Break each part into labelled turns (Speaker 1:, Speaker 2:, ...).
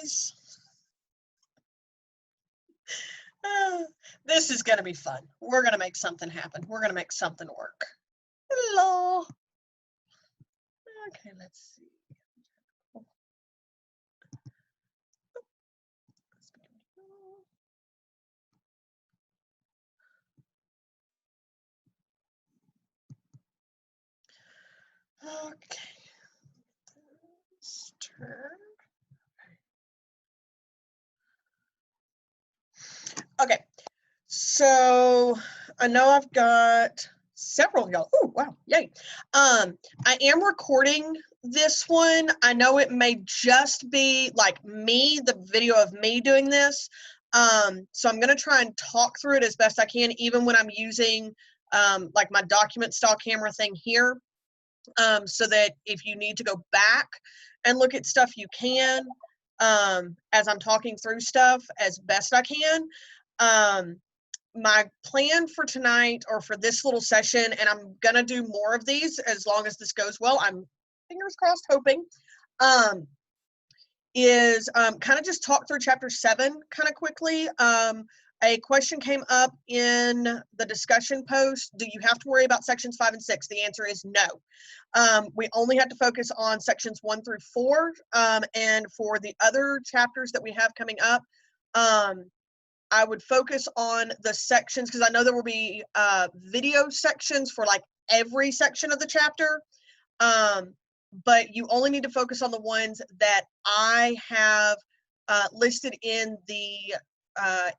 Speaker 1: guys. This is going to be fun. We're going to make something happen. We're going to make something work. Hello. Okay, let's see. Okay. Let's turn. Okay. So I know I've got several of y'all. Oh, wow. Yay. I am recording this one. I know it may just be like me, the video of me doing this. So I'm going to try and talk through it as best I can, even when I'm using like my document style camera thing here. So that if you need to go back and look at stuff, you can, as I'm talking through stuff as best I can. My plan for tonight, or for this little session, and I'm gonna do more of these as long as this goes well, I'm fingers crossed hoping, is kind of just talk through chapter 7 kind of quickly. A question came up in the discussion post: do you have to worry about sections 5 and 6? The answer is no. We only have to focus on sections 1 through 4, and for the other chapters that we have coming up, I would focus on the sections, because I know there will be video sections for like every section of the chapter, but you only need to focus on the ones that I have listed in the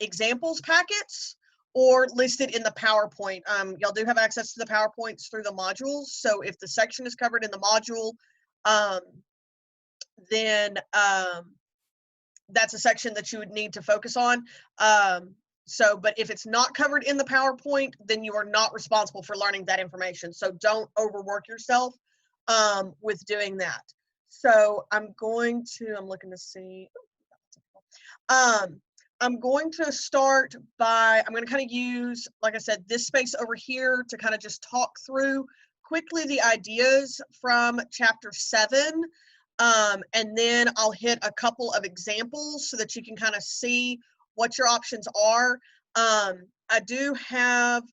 Speaker 1: examples packets or listed in the PowerPoint. Y'all do have access to the PowerPoints through the modules, so if the section is covered in the module, then that's a section that you would need to focus on. But if it's not covered in the PowerPoint, then you are not responsible for learning that information. So don't overwork yourself with doing that. So I'm looking to see. I'm going to start by, I'm going to kind of use, like I said, this space over here to kind of just talk through quickly the ideas from chapter 7. And then I'll hit a couple of examples so that you can kind of see what your options are. I do have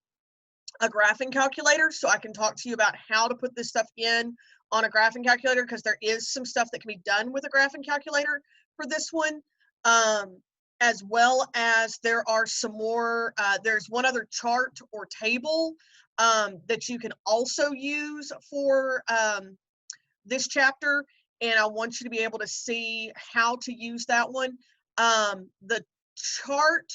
Speaker 1: a graphing calculator, so I can talk to you about how to put this stuff in on a graphing calculator, because there is some stuff that can be done with a graphing calculator for this one, as well as there are some more, there's one other chart or table that you can also use for this chapter, and I want you to be able to see how to use that one. The chart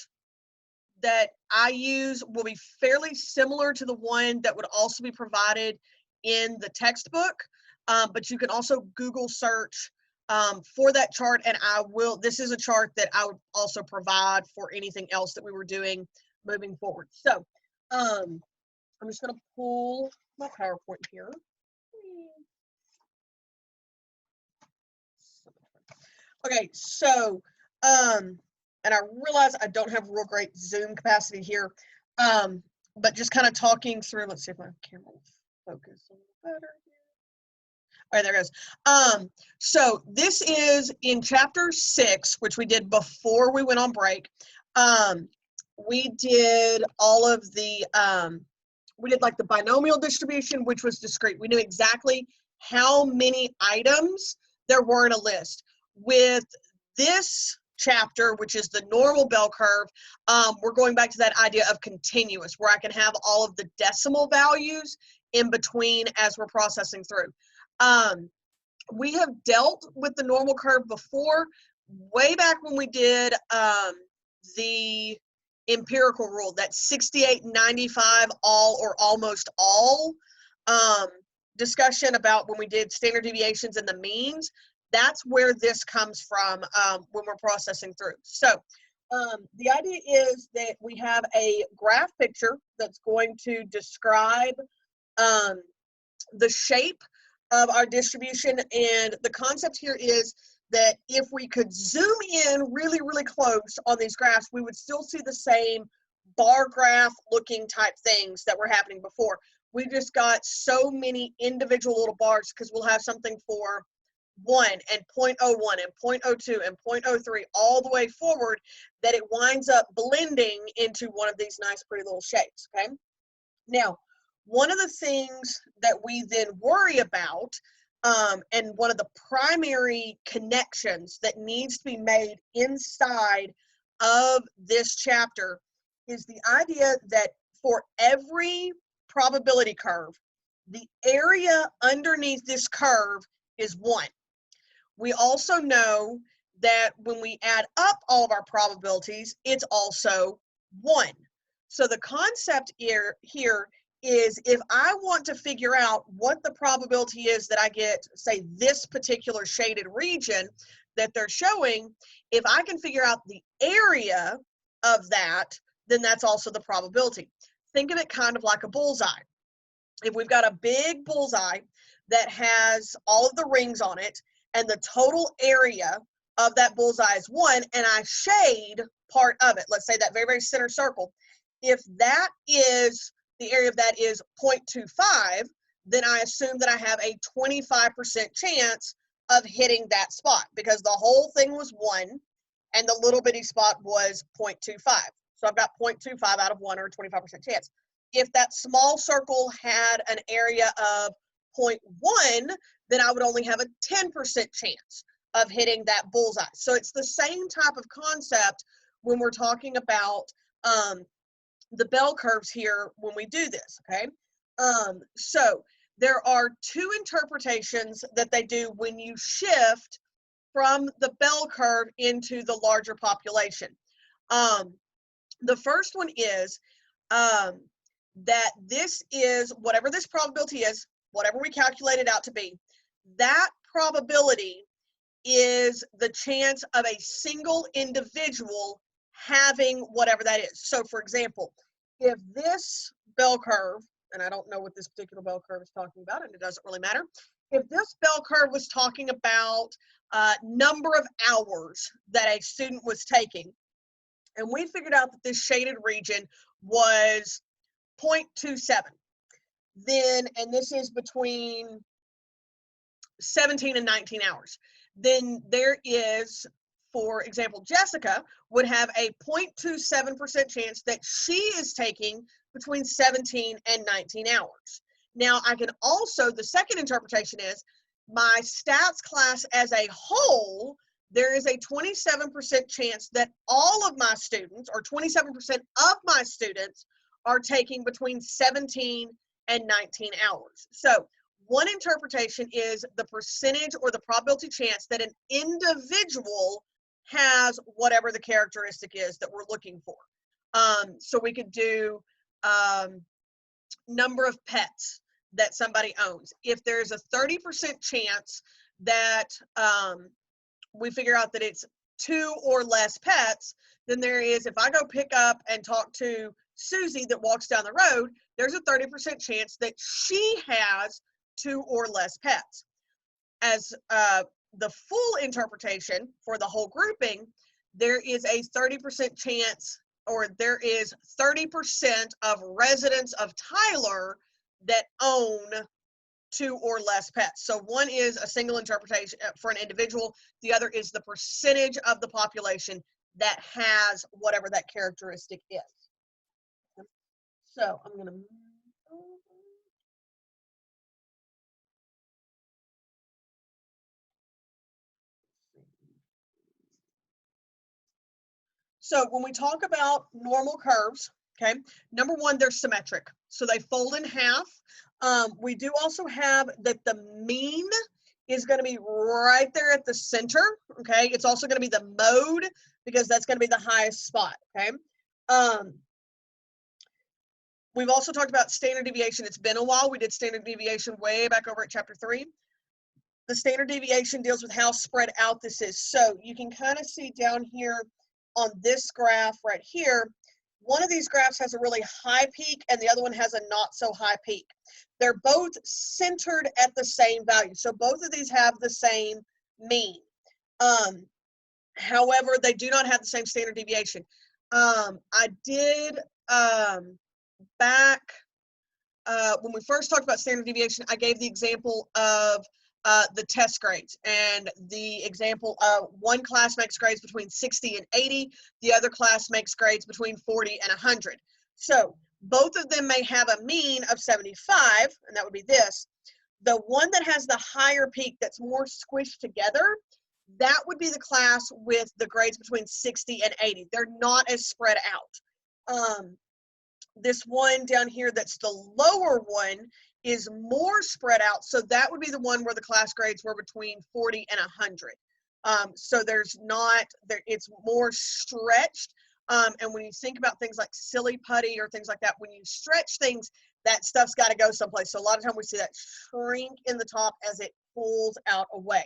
Speaker 1: that I use will be fairly similar to the one that would also be provided in the textbook, but you can also Google search for that chart, and this is a chart that I would also provide for anything else that we were doing moving forward. So I'm just going to pull my PowerPoint here. Okay, so, and I realize I don't have real great Zoom capacity here, but just kind of talking through, let's see if my camera will focus a little better here. All right, there it goes. So this is in chapter 6, which we did before we went on break. We did all of the, we did like the binomial distribution, which was discrete. We knew exactly how many items there were in a list. With this chapter, which is the normal bell curve, we're going back to that idea of continuous, where I can have all of the decimal values in between as we're processing through. We have dealt with the normal curve before, way back when we did the empirical rule, that 68, 95, all or almost all discussion about when we did standard deviations and the means. That's where this comes from when we're processing through. So the idea is that we have a graph picture that's going to describe the shape of our distribution, and the concept here is that if we could zoom in really, really close on these graphs, we would still see the same bar graph looking type things that were happening before. We just got so many individual little bars, because we'll have something for 1 and 0.01 and 0.02 and 0.03 all the way forward, that it winds up blending into one of these nice pretty little shapes, okay? Now, one of the things that we then worry about, and one of the primary connections that needs to be made inside of this chapter, is the idea that for every probability curve, the area underneath this curve is 1. We also know that when we add up all of our probabilities, it's also 1. So the concept here is, if I want to figure out what the probability is that I get, say, this particular shaded region that they're showing, if I can figure out the area of that, then that's also the probability. Think of it kind of like a bullseye. If we've got a big bullseye that has all of the rings on it, and the total area of that bullseye is 1, and I shade part of it, let's say that very, very center circle, if that is, the area of that is 0.25, then I assume that I have a 25% chance of hitting that spot, because the whole thing was 1 and the little bitty spot was 0.25. So I've got 0.25 out of 1, or a 25% chance. If that small circle had an area of 0.1, then I would only have a 10% chance of hitting that bullseye. So it's the same type of concept when we're talking about the bell curves here when we do this, okay? So there are 2 interpretations that they do when you shift from the bell curve into the larger population. The first one is that this is, whatever this probability is, whatever we calculate it out to be, that probability is the chance of a single individual having whatever that is. So for example, if this bell curve, and I don't know what this particular bell curve is talking about, and it doesn't really matter, if this bell curve was talking about number of hours that a student was taking, and we figured out that this shaded region was 0.27, then, and this is between 17 and 19 hours, then there is, for example, Jessica would have a 0.27% chance that she is taking between 17 and 19 hours. Now, I can also, the second interpretation is, my stats class as a whole, there is a 27% chance that all of my students, or 27% of my students, are taking between 17 and 19 hours. So one interpretation is the percentage or the probability chance that an individual has whatever the characteristic is that we're looking for. So we could do number of pets that somebody owns. If there's a 30% chance that we figure out that it's 2 or less pets, then there is, if I go pick up and talk to Susie that walks down the road, there's a 30% chance that she has 2 or less pets. As the full interpretation for the whole grouping, there is a 30% chance, or there is 30% of residents of Tyler that own 2 or less pets. So one is a single interpretation for an individual. The other is the percentage of the population that has whatever that characteristic is. So I'm going to move over. So when we talk about normal curves, okay, number one, they're symmetric. So they fold in half. We do also have that the mean is going to be right there at the center, okay? It's also going to be the mode, because that's going to be the highest spot, okay? We've also talked about standard deviation. It's been a while. We did standard deviation way back over at chapter 3. The standard deviation deals with how spread out this is. So you can kind of see down here on this graph right here, one of these graphs has a really high peak and the other one has a not so high peak. They're both centered at the same value. So both of these have the same mean. However, they do not have the same standard deviation. I did back when we first talked about standard deviation, I gave the example of the test grades. And the example, one class makes grades between 60 and 80. The other class makes grades between 40 and 100. So both of them may have a mean of 75, and that would be this. The one that has the higher peak that's more squished together, that would be the class with the grades between 60 and 80. They're not as spread out. This one down here that's the lower one is more spread out. So that would be the one where the class grades were between 40 and 100. So there's not, it's more stretched. And when you think about things like silly putty or things like that, when you stretch things, that stuff's got to go someplace. So a lot of time we see that shrink in the top as it pulls out away.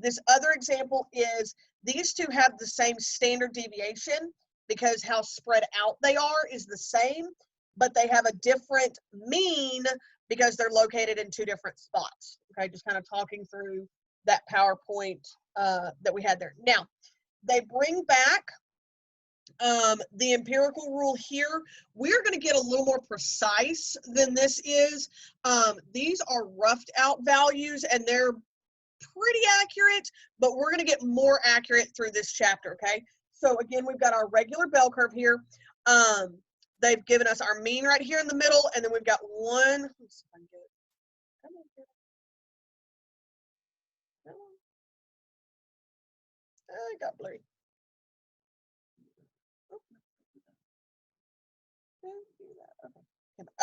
Speaker 1: This other example is these two have the same standard deviation because how spread out they are is the same, but they have a different mean because they're located in two different spots. Okay, just kind of talking through that PowerPoint that we had there. Now, they bring back the empirical rule here. We're going to get a little more precise than this is. These are roughed out values and they're pretty accurate, but we're going to get more accurate through this chapter, okay? So again, we've got our regular bell curve here. They've given us our mean right here in the middle, and then we've got one. Let's see if I can get it. Come on, get it. Come on. It got blurry.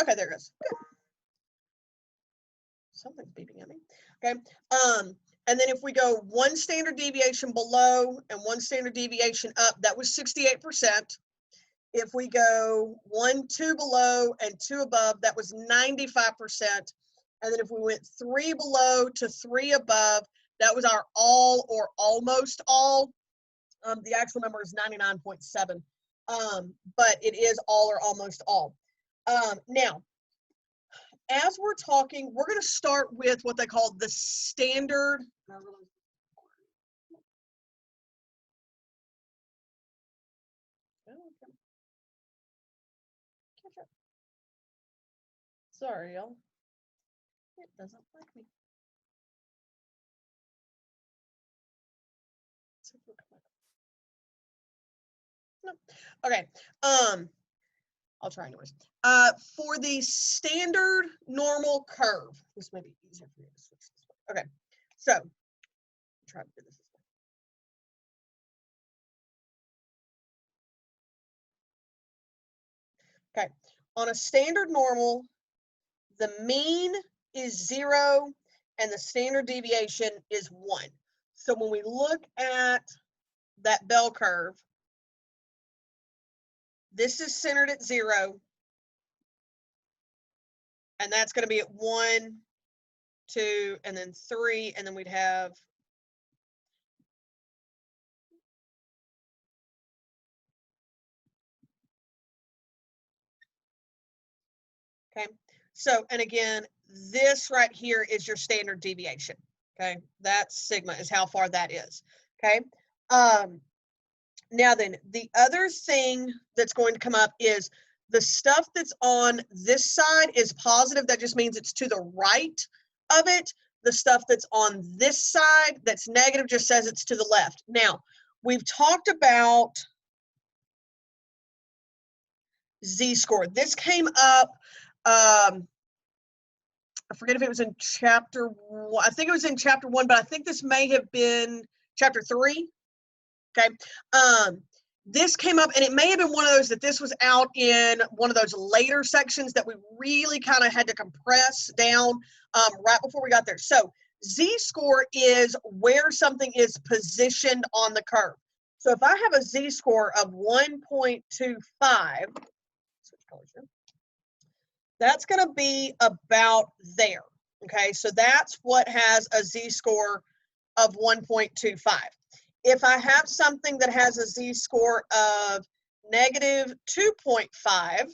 Speaker 1: Okay, there it goes. Good. Something's beeping at me. Okay. And then if we go one standard deviation below and one standard deviation up, that was 68%. If we go 1, 2 below and 2 above, that was 95%. And then if we went 3 below to 3 above, that was our all or almost all. The actual number is 99.7, but it is all or almost all. Now, as we're talking, we're going to start with what they call the standard. Sorry, y'all. It doesn't like me. No. Okay. I'll try anyways. For the standard normal curve, this may be easier for me to switch this way. Okay. So try to do this. Okay. On a standard normal, the mean is 0 and the standard deviation is 1. So when we look at that bell curve, this is centered at 0, and that's going to be at 1, 2, and then 3, and then we'd have okay. So, and again, this right here is your standard deviation. Okay, that's sigma is how far that is. Okay. Now then, the other thing that's going to come up is the stuff that's on this side is positive. That just means it's to the right of it. The stuff that's on this side that's negative just says it's to the left. Now, we've talked about z-score. This came up, I forget if it was in chapter 1. I think it was in chapter 1, but I think this may have been chapter 3. Okay. This came up, and it may have been one of those that this was out in one of those later sections that we really kind of had to compress down right before we got there. So z-score is where something is positioned on the curve. So if I have a z-score of 1.25, that's going to be about there. Okay, so that's what has a z-score of 1.25. If I have something that has a z-score of negative 2.5,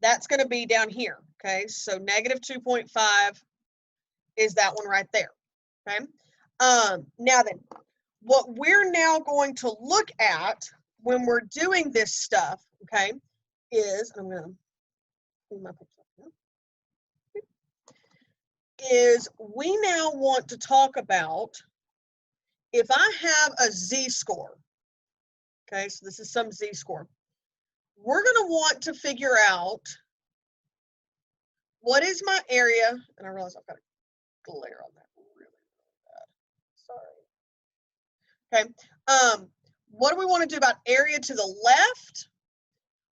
Speaker 1: that's going to be down here. Okay, so negative 2.5 is that one right there. Okay, now then, what we're now going to look at when we're doing this stuff, okay, is, I'm going to clean my picture. is we now want to talk about if I have a z-score, okay, so this is some z-score, we're going to want to figure out what is my area, and I realize I've got a glare on that really bad. Sorry. Okay. What do we want to do about area to the left?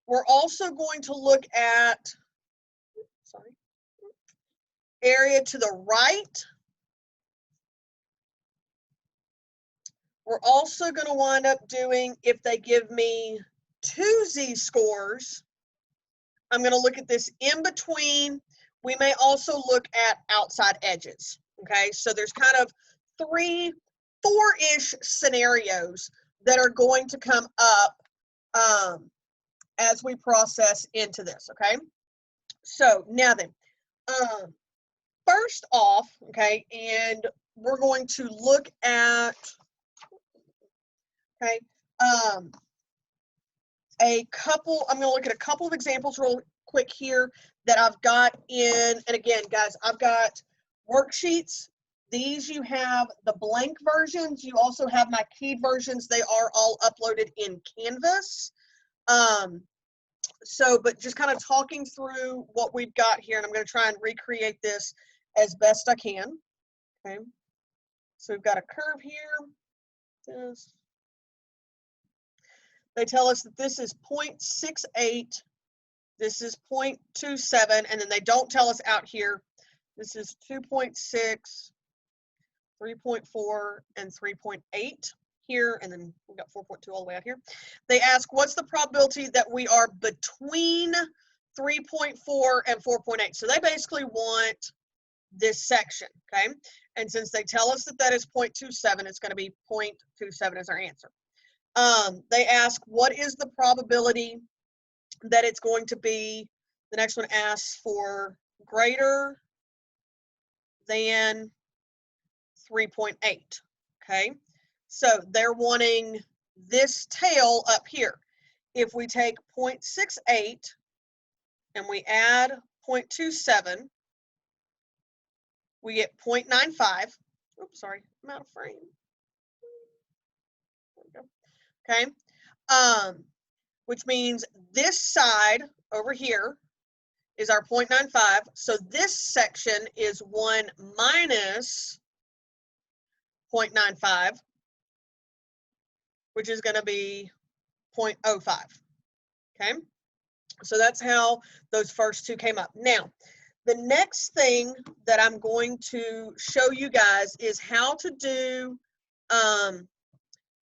Speaker 1: We're also going to look at, sorry, area to the right. We're also going to wind up doing, if they give me 2 z-scores, I'm going to look at this in between. We may also look at outside edges. Okay, so there's kind of 3, 4-ish scenarios that are going to come up as we process into this. Okay, so now then, first off, okay, and we're going to look at, okay, I'm going to look at a couple of examples real quick here that I've got in, and again, guys, I've got worksheets. These you have the blank versions. You also have my keyed versions. They are all uploaded in Canvas. But just kind of talking through what we've got here, and I'm going to try and recreate this as best I can. Okay. So we've got a curve here. They tell us that this is 0.68. This is 0.27, and then they don't tell us out here. This is 2.6, 3.4, and 3.8 here, and then we've got 4.2 all the way out here. They ask, what's the probability that we are between 3.4 and 4.8? So they basically want this section, okay? And since they tell us that that is 0.27, it's going to be 0.27 as our answer. They ask, what is the probability that it's going to be, the next one asks for greater than 3.8, okay? So they're wanting this tail up here. If we take 0.68 and we add 0.27, we get 0.95. Oops, sorry, I'm out of frame. There we go. Okay, which means this side over here is our 0.95. So this section is 1 minus 0.95, which is going to be 0.05. Okay, so that's how those first two came up. Now, the next thing that I'm going to show you guys is how to do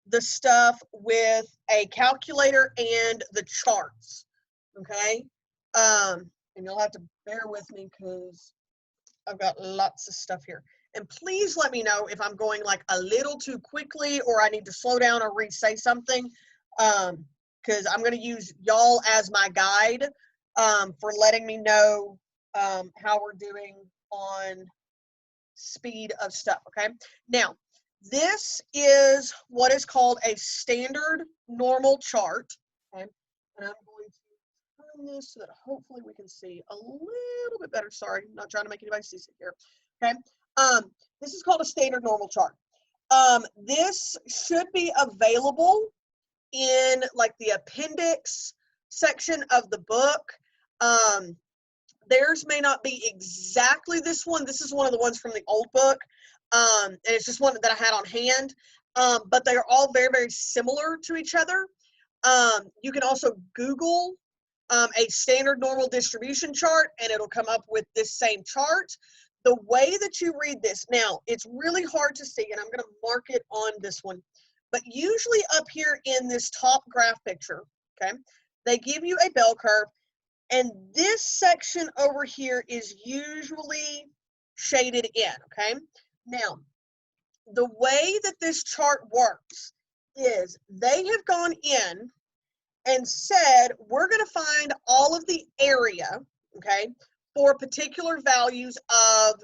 Speaker 1: the stuff with a calculator and the charts. Okay, and you'll have to bear with me because I've got lots of stuff here. And please let me know if I'm going like a little too quickly or I need to slow down or re-say something, because I'm going to use y'all as my guide for letting me know how we're doing on speed of stuff. Okay, now this is what is called a standard normal chart. Okay, and I'm going to turn this so that hopefully we can see a little bit better. Sorry, I'm not trying to make anybody seasick here. Okay, this is called a standard normal chart. This should be available in like the appendix section of the book. Theirs may not be exactly this one. This is one of the ones from the old book, and it's just one that I had on hand. But they are all very, very similar to each other. You can also Google a standard normal distribution chart, and it'll come up with this same chart. The way that you read this, now it's really hard to see, and I'm going to mark it on this one, but usually up here in this top graph picture, okay, they give you a bell curve, and this section over here is usually shaded in, okay? Now, the way that this chart works is they have gone in and said, we're going to find all of the area, okay, for particular values of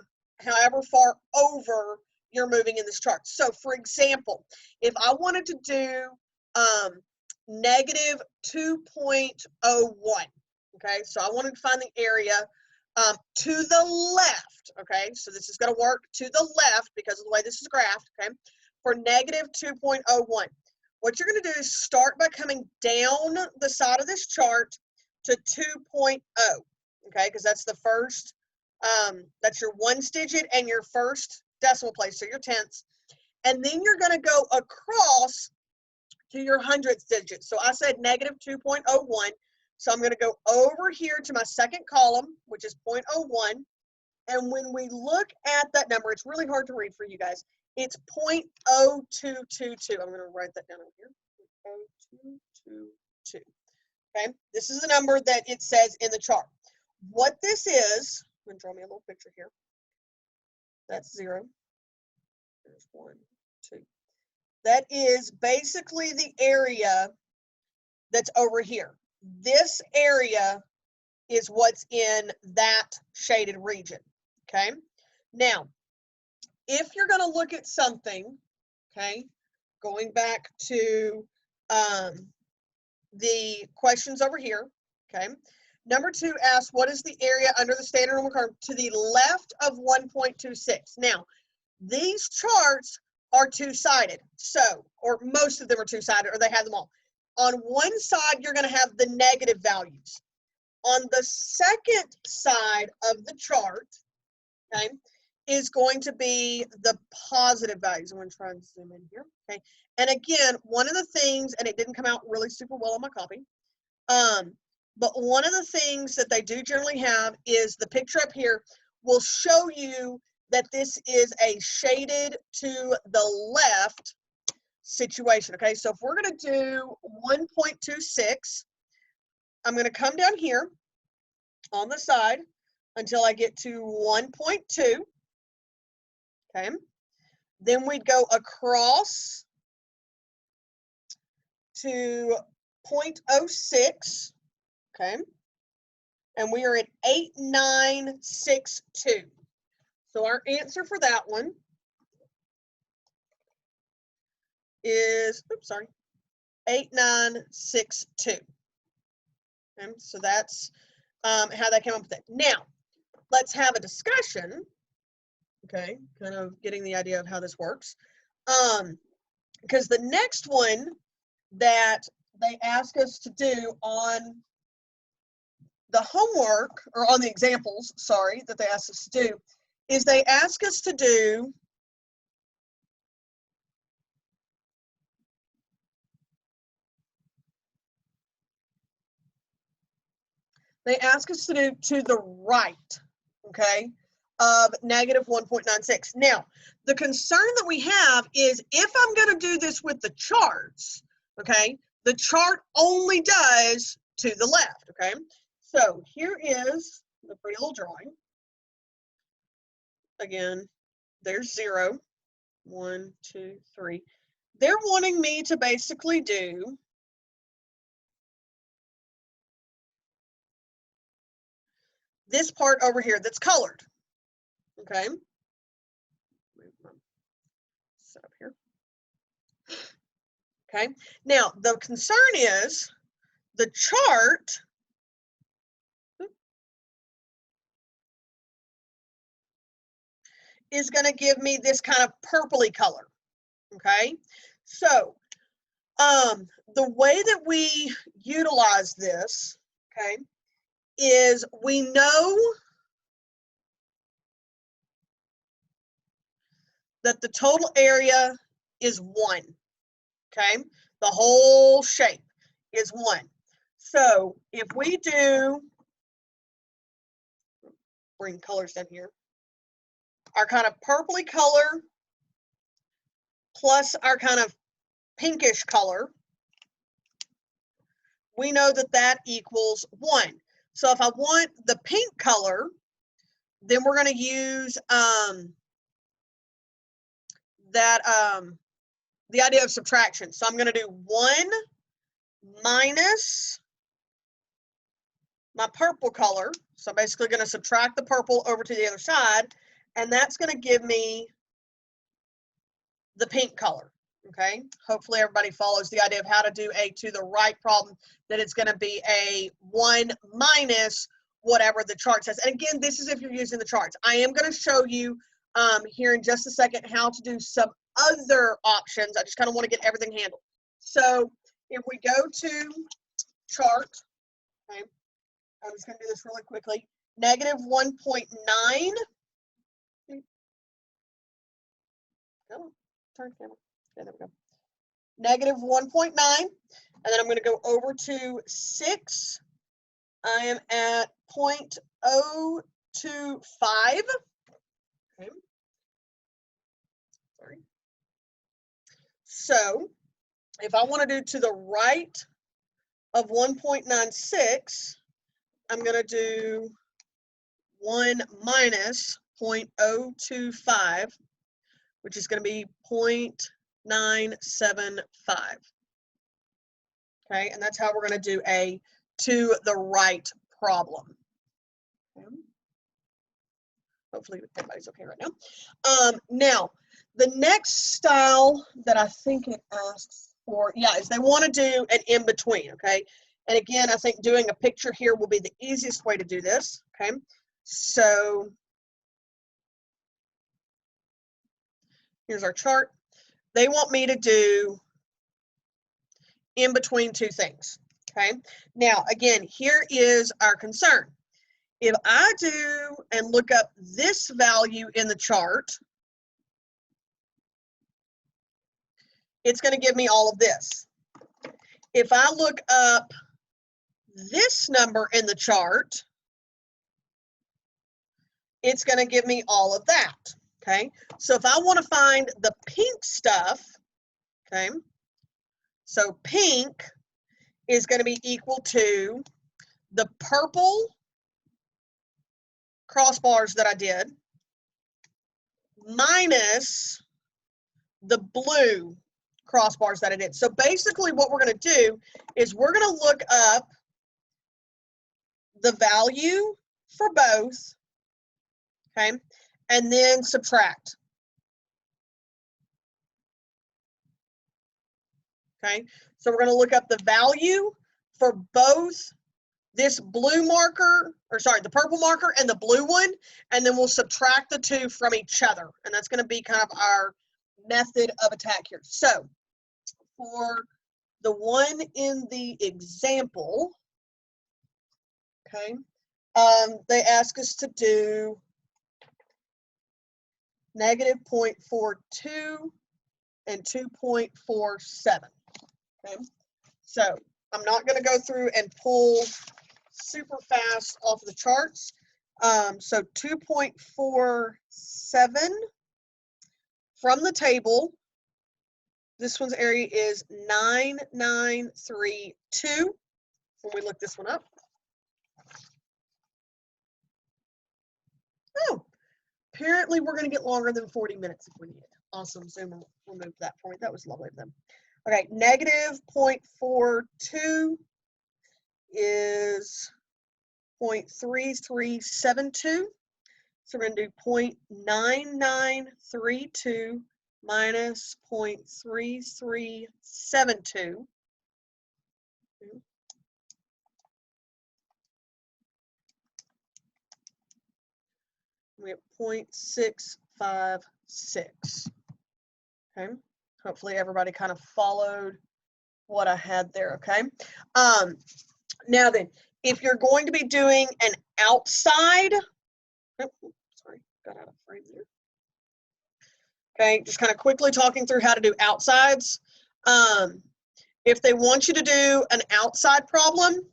Speaker 1: however far over you're moving in this chart. So for example, if I wanted to do negative 2.01, okay, so I wanted to find the area to the left, okay? So this is going to work to the left because of the way this is graphed, okay? For negative 2.01. What you're going to do is start by coming down the side of this chart to 2.0, okay? Because that's the first, that's your ones digit and your first decimal place, so your tenths. And then you're going to go across to your hundredths digit. So I said negative 2.01. So I'm going to go over here to my second column, which is 0.01. And when we look at that number, it's really hard to read for you guys. It's 0.0222. I'm going to write that down over here. 0.0222. Okay, this is the number that it says in the chart. What this is, I'm going to draw me a little picture here. That's 0. There's 1, 2. That is basically the area that's over here. This area is what's in that shaded region, okay? Now, if you're going to look at something, okay, going back to the questions over here, okay? Number 2 asks, what is the area under the standard normal curve to the left of 1.26? Now, these charts are two-sided, so, or most of them are two-sided, or they have them all. On one side, you're going to have the negative values. On the second side of the chart, okay, is going to be the positive values. I'm going to try and zoom in here, okay? And again, one of the things, and it didn't come out really super well on my copy, but one of the things that they do generally have is the picture up here will show you that this is a shaded to the left situation, okay? So if we're going to do 1.26, I'm going to come down here on the side until I get to 1.2, okay? Then we'd go across to 0.06, okay? And we are at 8962. So our answer for that one is, oops, sorry, 8962. Okay, so that's how they came up with it. Now, let's have a discussion, okay, kind of getting the idea of how this works. Because the next one that they ask us to do on the homework, or on the examples, sorry, that they asked us to do, is they ask us to do to the right, okay, of negative 1.96. Now, the concern that we have is if I'm going to do this with the charts, okay, the chart only does to the left, okay? So here is the pretty little drawing. Again, there's 0, 1, 2, 3. They're wanting me to basically do this part over here that's colored, okay? Set up here. Okay, now the concern is the chart is going to give me this kind of purpley color, okay? So the way that we utilize this, okay, is we know that the total area is 1, okay? The whole shape is 1. So if we do, bring colors down here, our kind of purpley color plus our kind of pinkish color, we know that that equals 1. So if I want the pink color, then we're going to use the idea of subtraction. So I'm going to do 1 minus my purple color. So I'm basically going to subtract the purple over to the other side, and that's going to give me the pink color. Okay, hopefully everybody follows the idea of how to do a to the right problem, that it's going to be a 1 minus whatever the chart says. And again, this is if you're using the charts. I am going to show you here in just a second how to do some other options. I just kind of want to get everything handled. So if we go to chart, okay, I'm just going to do this really quickly. Negative 1.9. Come on, turn camera. Okay, there we go. Negative 1.9. And then I'm going to go over to 6. I am at 0.025. Okay. Sorry. So if I want to do to the right of 1.96, I'm going to do 1 minus 0.025, which is going to be 0.975. Okay, and that's how we're going to do a to the right problem. Okay. Hopefully everybody's okay right now. Now, the next style that I think it asks for, is they want to do an in-between, okay? And again, I think doing a picture here will be the easiest way to do this, okay? So here's our chart. They want me to do in between two things, okay? Now, again, here is our concern. If I do and look up this value in the chart, it's going to give me all of this. If I look up this number in the chart, it's going to give me all of that, okay? So if I want to find the pink stuff, okay, so pink is going to be equal to the purple crossbars that I did minus the blue crossbars that I did. So basically what we're going to do is we're going to look up the value for both, okay, and then subtract. Okay, so we're going to look up the value for both this blue marker, or sorry, the purple marker and the blue one, and then we'll subtract the two from each other. And that's going to be kind of our method of attack here. So for the one in the example, okay, they ask us to do negative 0.42 and 2.47. Okay, so I'm not going to go through and pull super fast off the charts. So 2.47 from the table, this one's area is 9932. When we look this one up. Oh, apparently we're going to get longer than 40 minutes if we need it. Awesome, Zoom removed that for me. That was lovely of them. Okay, negative 0.42 is 0.3372. So we're going to do 0.9932 minus 0.3372. We have 0.656. Okay, hopefully everybody kind of followed what I had there. Okay, now then, if you're going to be doing an outside, sorry, got out of frame there. Okay, just kind of quickly talking through how to do outsides. If they want you to do an outside problem,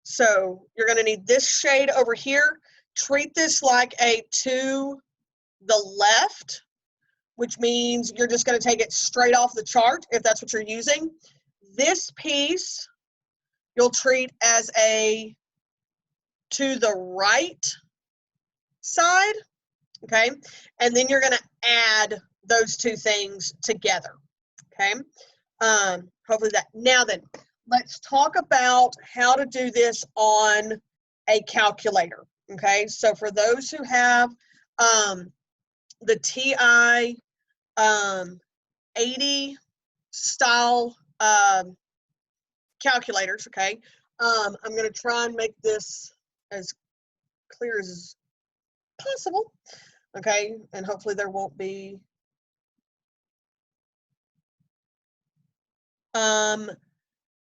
Speaker 1: so you're going to need this shade over here. Treat this like a to the left, which means you're just going to take it straight off the chart if that's what you're using. This piece you'll treat as a to the right side, okay? And then you're going to add those two things together, okay? Hopefully that. Now then, let's talk about how to do this on a calculator, okay? So for those who have the TI 80 style calculators, okay? I'm going to try and make this as clear as possible. Okay, and hopefully there won't be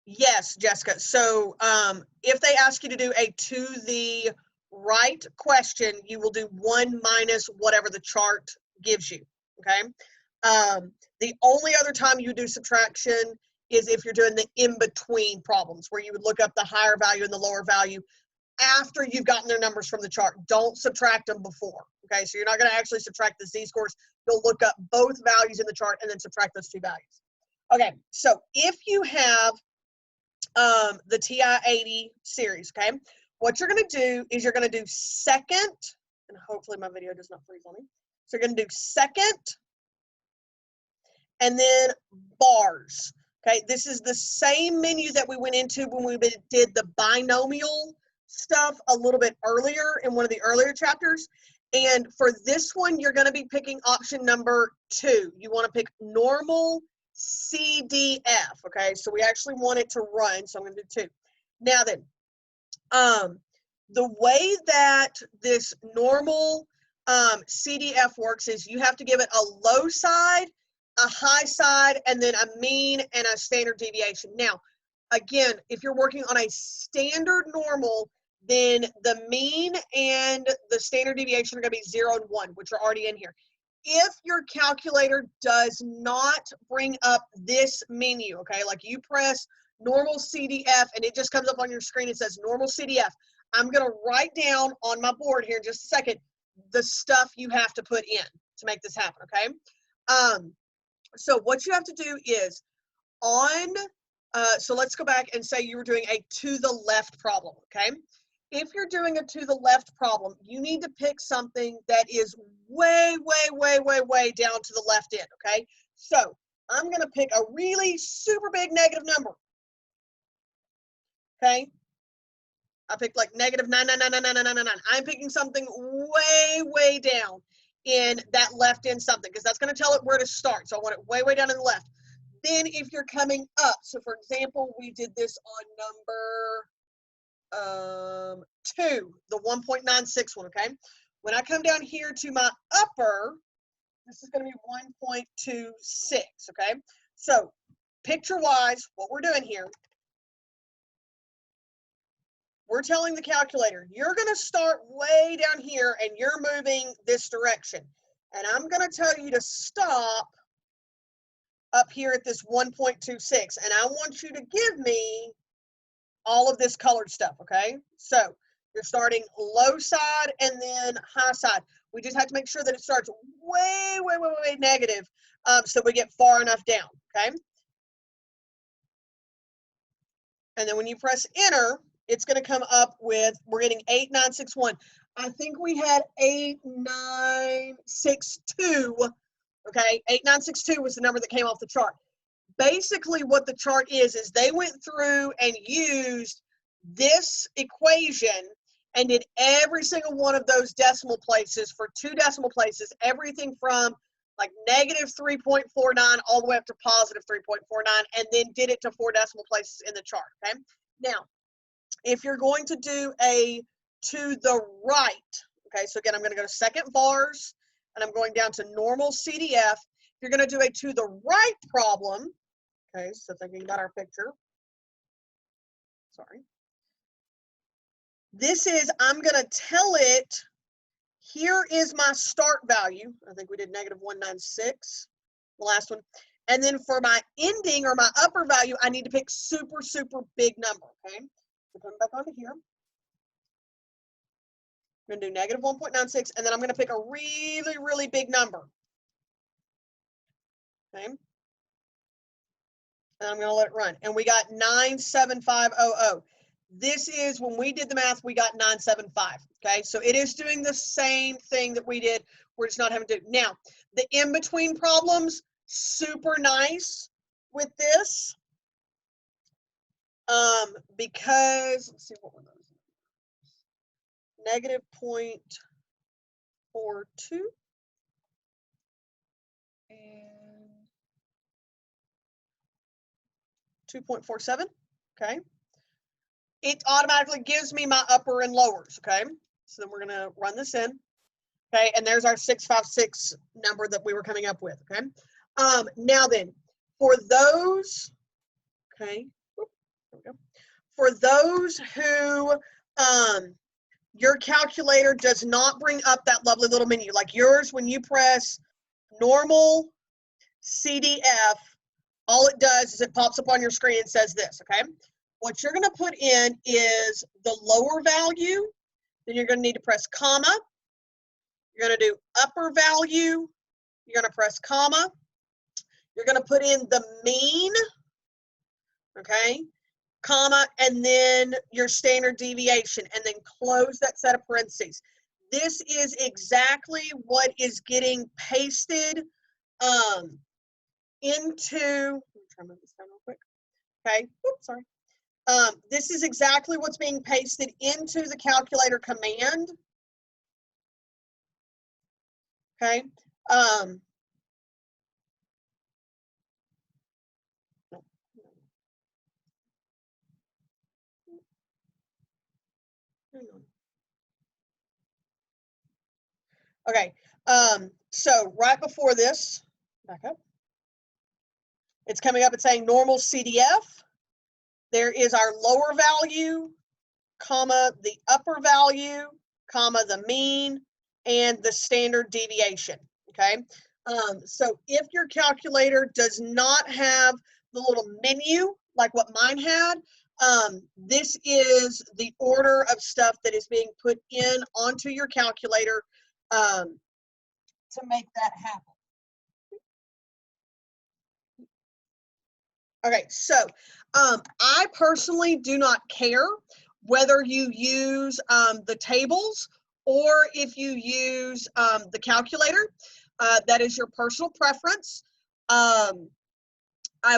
Speaker 1: yes, Jessica. So if they ask you to do a to the right question, you will do 1 minus whatever the chart gives you. Okay. The only other time you do subtraction is if you're doing the in-between problems where you would look up the higher value and the lower value after you've gotten their numbers from the chart. Don't subtract them before. Okay, so you're not going to actually subtract the z-scores. You'll look up both values in the chart and then subtract those two values. Okay, so if you have the TI-80 series, okay, what you're going to do is you're going to do second, and hopefully my video does not freeze on me. So you're going to do second and then bars. Okay, this is the same menu that we went into when we did the binomial stuff a little bit earlier in one of the earlier chapters. And for this one, you're going to be picking option number 2. You want to pick normal CDF. Okay, so we actually want it to run, so I'm going to do 2. Now then, the way that this normal CDF works is you have to give it a low side, a high side, and then a mean and a standard deviation. Now, again, if you're working on a standard normal, then the mean and the standard deviation are going to be 0 and 1, which are already in here. If your calculator does not bring up this menu, okay, like you press normal CDF and it just comes up on your screen, it says normal CDF. I'm going to write down on my board here in just a second the stuff you have to put in to make this happen, okay? So what you have to do is so let's go back and say you were doing a to the left problem, okay? If you're doing a to the left problem, you need to pick something that is way, way, way, way, way down to the left end, okay? So I'm going to pick a really super big negative number, okay? I picked like negative 9999999. I'm picking something way, way down in that left end something because that's going to tell it where to start. So I want it way, way down in the left. Then if you're coming up, so for example, we did this on number 2, the 1.96 one, okay? When I come down here to my upper, this is going to be 1.26, okay? So picture-wise, what we're doing here, we're telling the calculator, you're going to start way down here and you're moving this direction. And I'm going to tell you to stop up here at this 1.26. And I want you to give me all of this colored stuff, okay? So you're starting low side and then high side. We just have to make sure that it starts way, way, way, way negative so we get far enough down, okay? And then when you press enter, it's going to come up with, we're getting 8961. I think we had 8962, okay? 8962 was the number that came off the chart. Basically what the chart is they went through and used this equation and did every single one of those decimal places for 2 decimal places, everything from like negative 3.49 all the way up to positive 3.49, and then did it to 4 decimal places in the chart, okay? Now, if you're going to do a to the right, okay, so again, I'm going to go to second bars, and I'm going down to normal CDF. If you're going to do a to the right problem, okay, so thinking about our picture, sorry. This is, I'm going to tell it, here is my start value. I think we did negative 196, the last one. And then for my ending or my upper value, I need to pick super, super big number, okay? So coming back onto here. I'm going to do negative 1.96, and then I'm going to pick a really, really big number, okay? And I'm going to let it run. And we got 97500. This is, when we did the math, we got 975, okay? So it is doing the same thing that we did. We're just not having to do. Now, the in-between problems, super nice with this. Because, let's see, what were those? Negative 0.42 and 2.47, okay? it automatically gives me my upper and lowers, okay? So then we're gonna run this in, okay? And there's our 656 number that we were coming up with, okay? Now then, for those, okay, there we go. For those who your calculator does not bring up that lovely little menu, like yours, when you press normal CDF, all it does is it pops up on your screen and says this, okay? What you're gonna put in is the lower value, then you're gonna need to press comma, you're gonna do upper value, you're gonna press comma, you're gonna put in the mean, okay, comma, and then your standard deviation, and then close that set of parentheses. This is exactly what is getting pasted into, let me try to move this down real quick. Okay, oops, sorry. This is exactly what's being pasted into the calculator command. Okay. Okay. So right before this, back up. It's coming up and saying normal CDF. There is our lower value, comma, the upper value, comma, the mean, and the standard deviation, okay? So if your calculator does not have the little menu like what mine had, this is the order of stuff that is being put in onto your calculator to make that happen. Okay, so I personally do not care whether you use the tables or if you use the calculator. That is your personal preference. I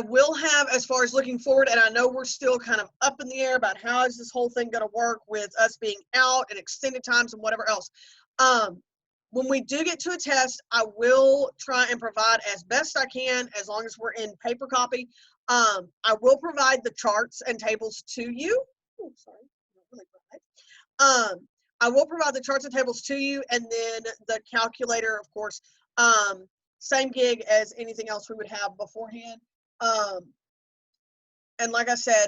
Speaker 1: will have, as far as looking forward, and I know we're still kind of up in the air about how is this whole thing going to work with us being out and extended times and whatever else. When we do get to a test, I will try and provide as best I can, as long as we're in paper copy. I will provide the charts and tables to you. Oh, sorry, not really bright. I will provide the charts and tables to you, and then the calculator, of course, same gig as anything else we would have beforehand. And like I said,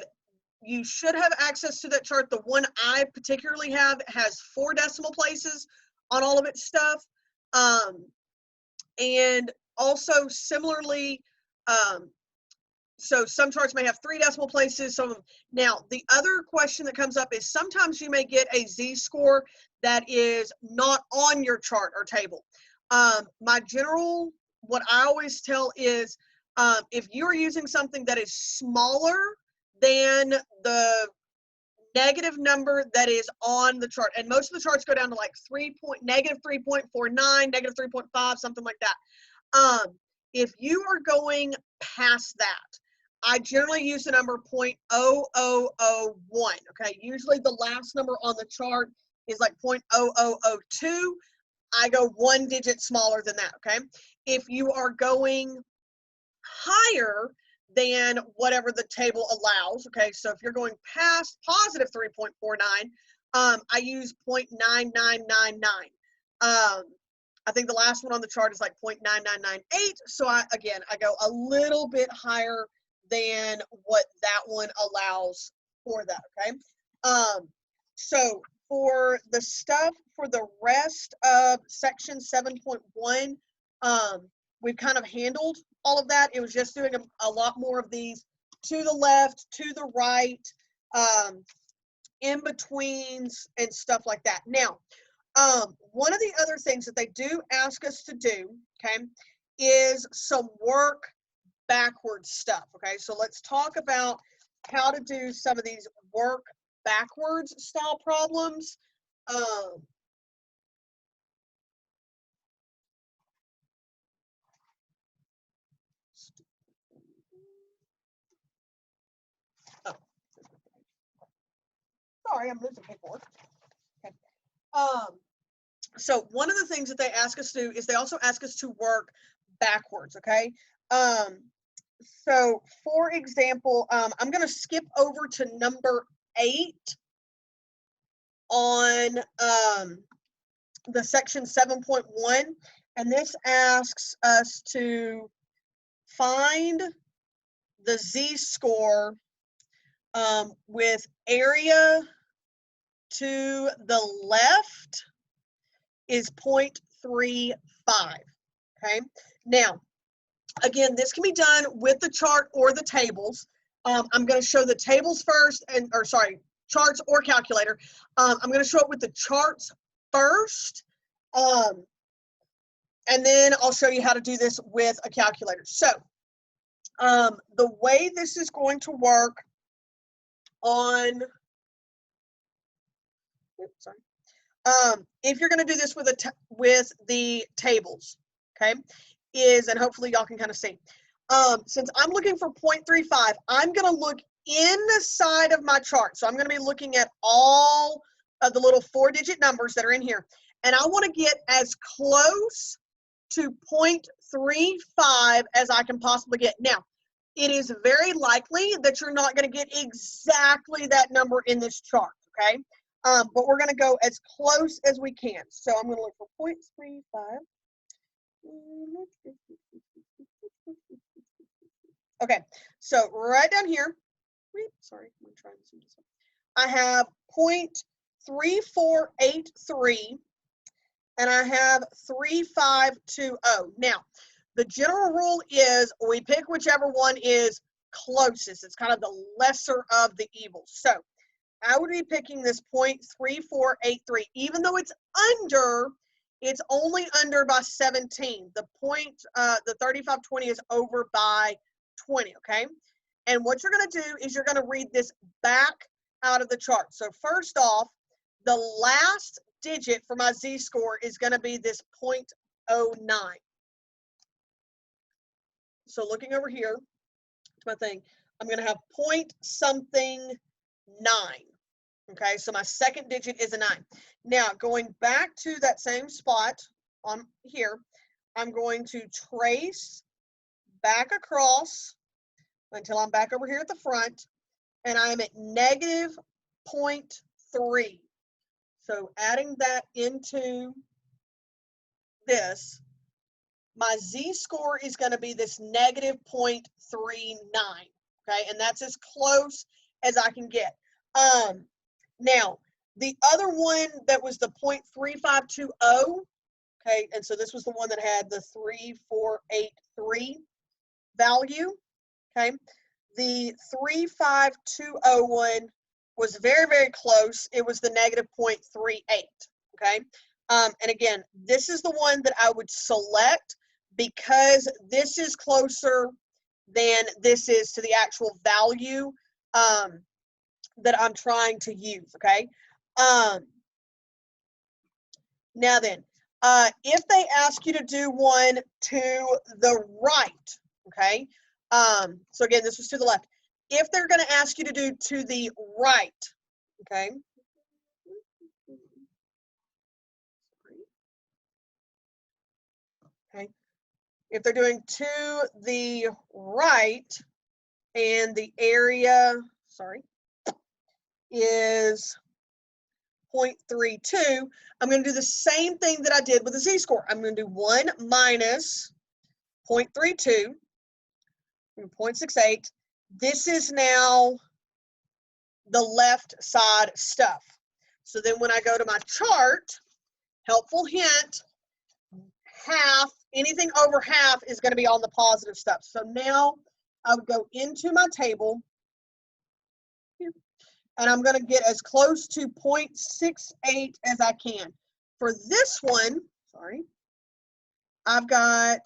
Speaker 1: you should have access to that chart. The one I particularly have has 4 decimal places on all of its stuff. And also similarly, so some charts may have 3 decimal places. Some of them. Now, the other question that comes up is sometimes you may get a Z-score that is not on your chart or table. What I always tell is if you're using something that is smaller than the negative number that is on the chart, and most of the charts go down to like negative 3.49, negative 3.5, something like that. If you are going past that, I generally use the number 0.0001. Okay, usually the last number on the chart is like 0.0002. I go 1 digit smaller than that. Okay, if you are going higher than whatever the table allows, okay, so if you're going past positive 3.49, I use 0.9999. I think the last one on the chart is like 0.9998. So I go a little bit higher than what that one allows for that, okay? So for the stuff for the rest of section 7.1, we've kind of handled all of that. It was just doing a lot more of these to the left, to the right, in betweens and stuff like that. Now, one of the other things that they do ask us to do, okay, is some work backwards stuff. Okay, so let's talk about how to do some of these work backwards style problems. Sorry, I'm losing paperwork. Okay. So one of the things that they ask us to do is they also ask us to work backwards, okay? So for example, I'm going to skip over to number on the section 7.1, and this asks us to find the z-score with area to the left is 0.35, okay? Now, again, this can be done with the chart or the tables. I'm going to show the tables first, charts or calculator. I'm going to show it with the charts first, and then I'll show you how to do this with a calculator. So, the way this is going to work on, if you're going to do this with the tables, okay, and hopefully y'all can kind of see. Since I'm looking for 0.35, I'm going to look inside of my chart. So I'm going to be looking at all of the little 4-digit numbers that are in here. And I want to get as close to 0.35 as I can possibly get. Now, it is very likely that you're not going to get exactly that number in this chart, okay? But we're going to go as close as we can. So I'm going to look for 0.35. Okay, so right down here, sorry, I'm trying to see this one. I have 0.3483, and I have 3520. Now, the general rule is we pick whichever one is closest. It's kind of the lesser of the evils. So I would be picking this 0.3483, even though it's under. It's only under by 17. The 3520 is over by 20, okay? And what you're going to do is you're going to read this back out of the chart. So first off, the last digit for my z-score is going to be this 0.09. So looking over here to my thing, I'm going to have point something 9. Okay, so my second digit is a 9. Now, going back to that same spot on here, I'm going to trace back across until I'm back over here at the front, and I'm at negative 0.3. So adding that into this, my z-score is going to be this negative 0.39. Okay, and that's as close as I can get. Now, the other one that was the 0.3520, okay, and so this was the one that had the 3483 value, okay. The 3520 one was very, very close. It was the negative 0.38, okay. And again, this is the one that I would select because this is closer than this is to the actual value that I'm trying to use, okay? Now then, if they ask you to do one to the right, okay? So again, this was to the left. If they're going to ask you to do to the right, okay? Okay. If they're doing to the right and the area, sorry, is 0.32, I'm going to do the same thing that I did with the z-score. I'm going to do 1 minus 0.32, 0.68. This is now the left side stuff. So then when I go to my chart, helpful hint, half, anything over half is going to be on the positive stuff. So now I would go into my table, and I'm going to get as close to 0.68 as I can. For this one, sorry, I've got,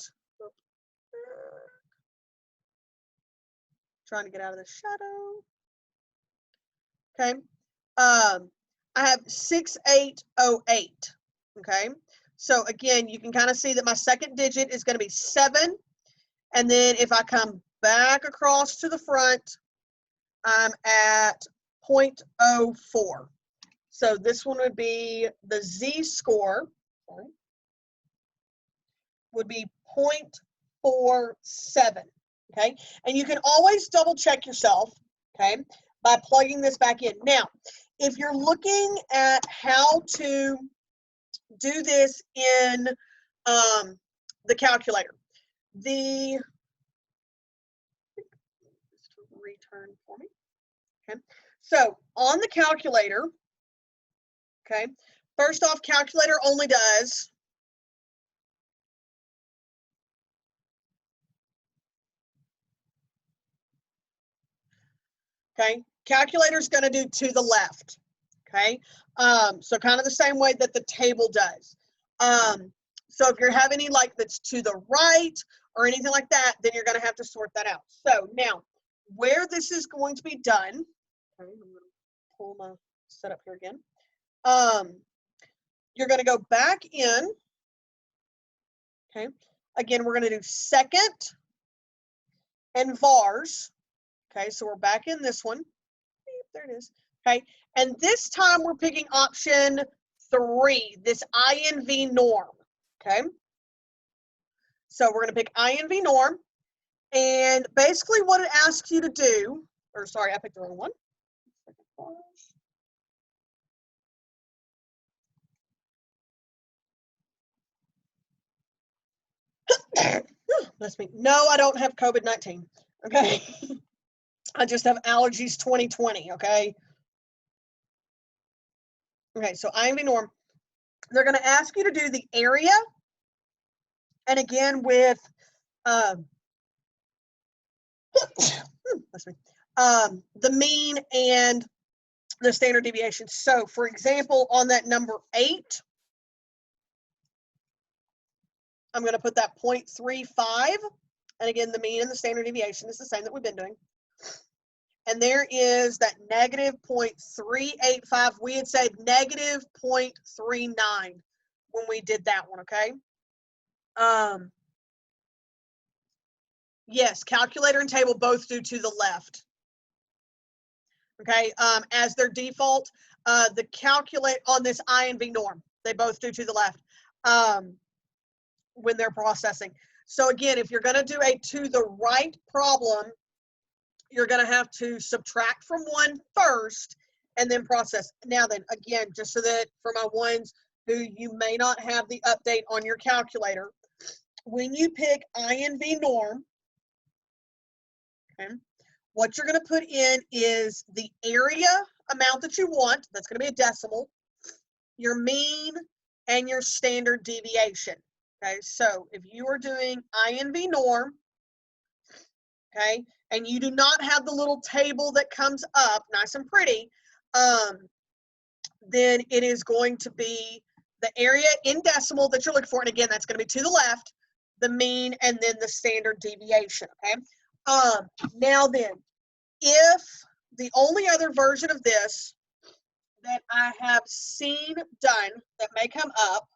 Speaker 1: trying to get out of the shadow. Okay. I have 6808. Okay. So again, you can kind of see that my second digit is going to be 7. And then if I come back across to the front, I'm at 0.04. So this one would be the z-score, sorry, would be 0.47. Okay. And you can always double check yourself. Okay. by plugging this back in. Now, if you're looking at how to do this in the calculator, the return for me. Okay, so on the calculator, okay, first off, calculator only does okay, calculator's going to do to the left. Okay, so kind of the same way that the table does. So if you're having any like that's to the right or anything like that, then you're going to have to sort that out. So now, where this is going to be done, okay, I'm going to pull my setup here again. You're going to go back in. Okay, again, we're going to do second and vars. Okay, so we're back in this one. There it is. Okay, and this time we're picking option 3, this INV norm. Okay, so we're going to pick INV norm, and basically what it asks you to do, or sorry, I picked the wrong one. Bless me. No, I don't have COVID-19. Okay, I just have allergies 2020. Okay. Okay, so INV norm. They're going to ask you to do the area, and again with the mean and the standard deviation. So for example, on that number 8, I'm going to put that 0.35, and again the mean and the standard deviation is the same that we've been doing. And there is that negative 0.385. We had said negative 0.39 when we did that one, okay? Yes, calculator and table both do to the left. Okay, as their default, the calculate on this INV norm, they both do to the left when they're processing. So again, if you're going to do a to the right problem, you're going to have to subtract from 1 first and then process. Now then, again, just so that for my ones who you may not have the update on your calculator, when you pick INV norm, okay, what you're going to put in is the area amount that you want. That's going to be a decimal, your mean, and your standard deviation. Okay, so if you are doing INV norm, okay, and you do not have the little table that comes up nice and pretty, then it is going to be the area in decimal that you're looking for. And again, that's going to be to the left, the mean, and then the standard deviation. Okay. Now then, if the only other version of this that I have seen done that may come up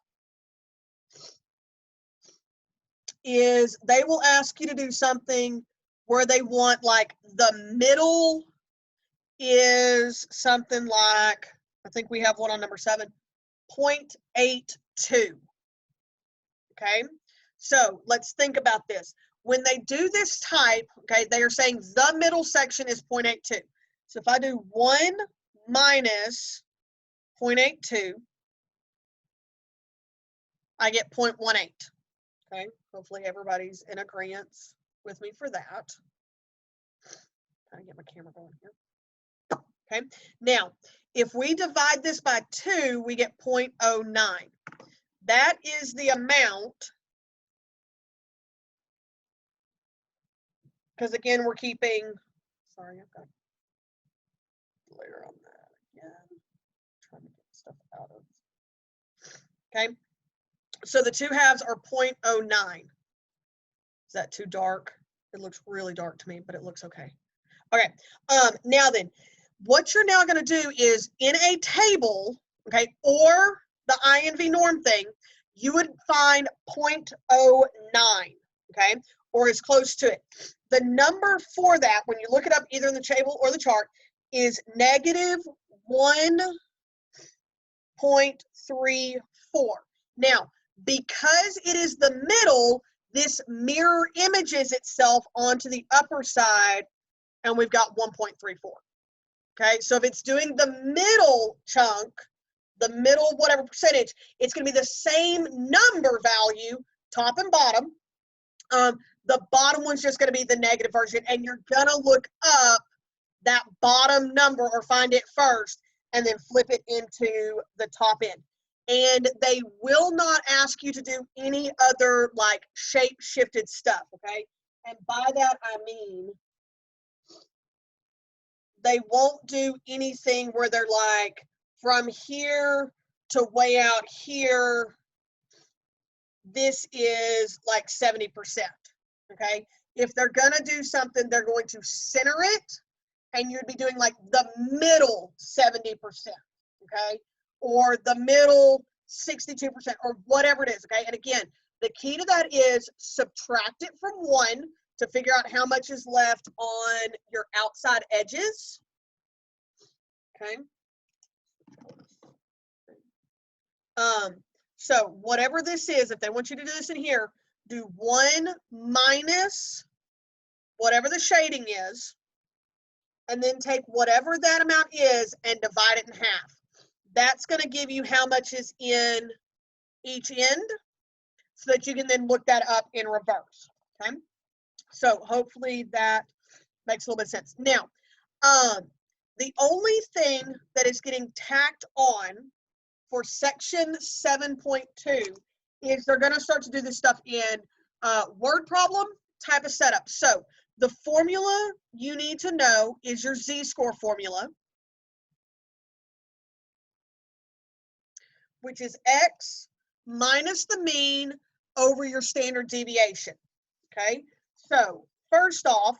Speaker 1: is they will ask you to do something where they want like the middle is something like, I think we have one on number 7, 0.82. Okay, so let's think about this. When they do this type, okay, they are saying the middle section is 0.82. So if I do 1 minus 0.82, I get 0.18. Okay, hopefully everybody's in agreement with me for that. Trying to get my camera going here. Okay, now if we divide this by 2, we get 0.09. That is the amount, because again, we're keeping, sorry, I've got glare on that again. Trying to get stuff out of. Okay, so the 2 halves are 0.09. Is that too dark? It looks really dark to me, but it looks okay. Okay, now then, what you're now going to do is in a table, okay, or the INV norm thing, you would find 0.09, okay, or as close to it. The number for that, when you look it up either in the table or the chart, is negative 1.34. Now, because it is the middle, this mirror images itself onto the upper side, and we've got 1.34. Okay, so if it's doing the middle chunk, the middle whatever percentage, it's going to be the same number value, top and bottom. The bottom one's just going to be the negative version, and you're going to look up that bottom number or find it first and then flip it into the top end. And they will not ask you to do any other like shape shifted stuff, okay? And by that I mean they won't do anything where they're like from here to way out here, this is like 70%, okay? If they're gonna do something, they're going to center it, and you'd be doing like the middle 70%, okay? Or the middle 62%, or whatever it is, okay? And again, the key to that is subtract it from 1 to figure out how much is left on your outside edges, okay? So whatever this is, if they want you to do this in here, do 1 minus whatever the shading is, and then take whatever that amount is and divide it in half. That's going to give you how much is in each end so that you can then look that up in reverse, okay? So hopefully that makes a little bit of sense. Now, the only thing that is getting tacked on for section 7.2 is they're going to start to do this stuff in word problem type of setup. So the formula you need to know is your z-score formula, which is x minus the mean over your standard deviation, okay? So first off,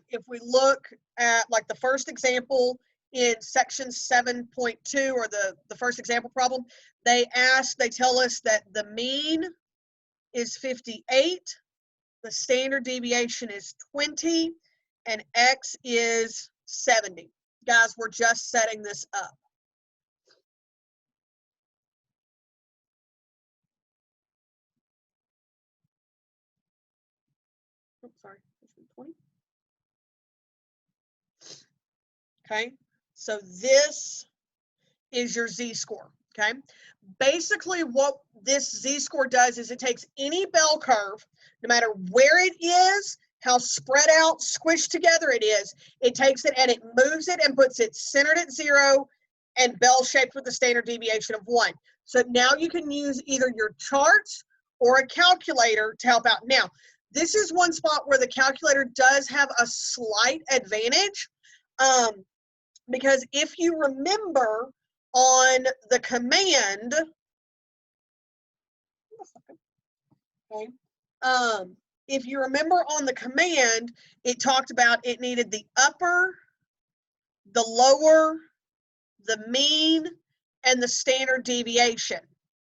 Speaker 1: if we look at like the first example in section 7.2 or the first example problem, they tell us that the mean is 58, the standard deviation is 20, and x is 70. Guys, we're just setting this up. Oh, sorry, 20. Okay, so this is your z-score, okay? Basically what this z-score does is it takes any bell curve, no matter where it is, how spread out, squished together it is, it takes it and it moves it and puts it centered at 0 and bell-shaped with a standard deviation of 1. So now you can use either your charts or a calculator to help out. Now, this is one spot where the calculator does have a slight advantage, because if you remember on the command, okay, if you remember on the command, it talked about it needed the upper, the lower, the mean, and the standard deviation,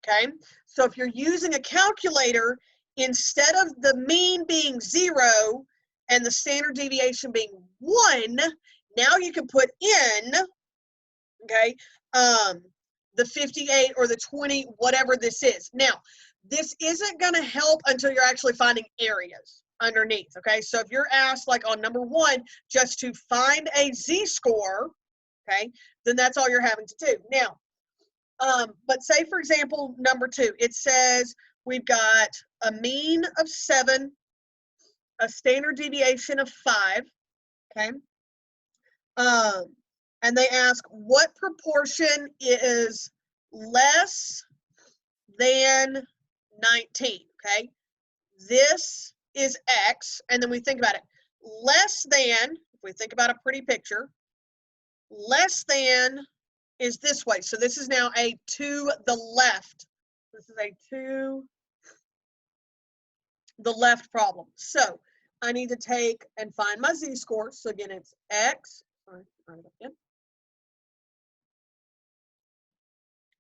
Speaker 1: okay? So if you're using a calculator, instead of the mean being 0 and the standard deviation being 1, now you can put in, okay, the 58 or the 20, whatever this is. Now, this isn't going to help until you're actually finding areas underneath, okay? So if you're asked, like on number 1, just to find a z-score, okay, then that's all you're having to do. Now, but say, for example, number 2, it says we've got a mean of 7, a standard deviation of 5, okay? And they ask what proportion is less than 19, okay? This is X, and then we think about it. Less than, if we think about a pretty picture, less than is this way. So this is now a to the left. This is a to the left problem. So I need to take and find my z-score. So again, it's X. Sorry, again.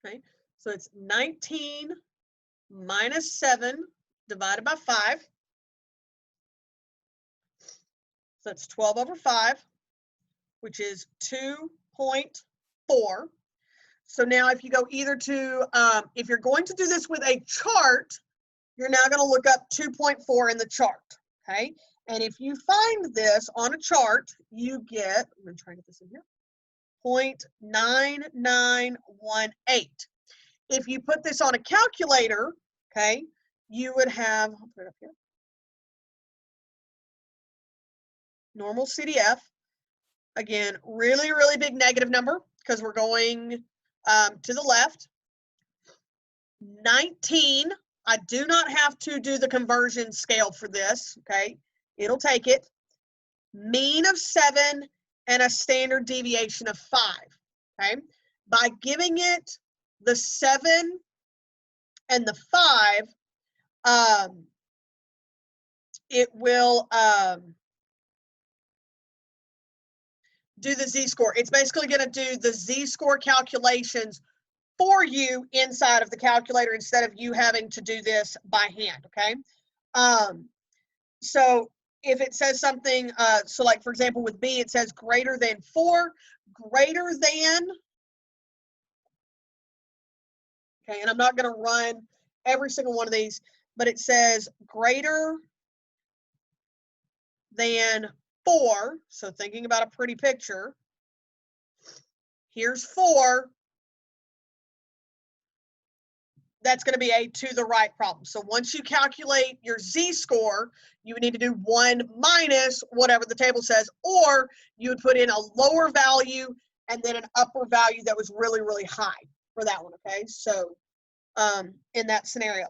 Speaker 1: Okay, so it's 19 minus 7 divided by 5. So that's 12 over 5, which is 2.4. So now if you go either to, if you're going to do this with a chart, you're now going to look up 2.4 in the chart, okay? And if you find this on a chart, you get, I'm going to try to get this in here. 0.9918. If you put this on a calculator, okay, you would have, I'll put it up here, normal CDF. Again, really, really big negative number because we're going to the left. 19, I do not have to do the conversion scale for this, okay? It'll take it. Mean of 7 and a standard deviation of 5, okay? By giving it the 7 and the 5, it will do the z-score. It's basically going to do the z-score calculations for you inside of the calculator instead of you having to do this by hand, okay? So if it says something, so like for example with B, it says greater than 4, greater than, okay, and I'm not going to run every single one of these, but it says greater than 4, so thinking about a pretty picture, here's 4, that's going to be a to the right problem. So once you calculate your z-score, you would need to do 1 minus whatever the table says, or you would put in a lower value and then an upper value that was really, really high for that one, okay? So in that scenario.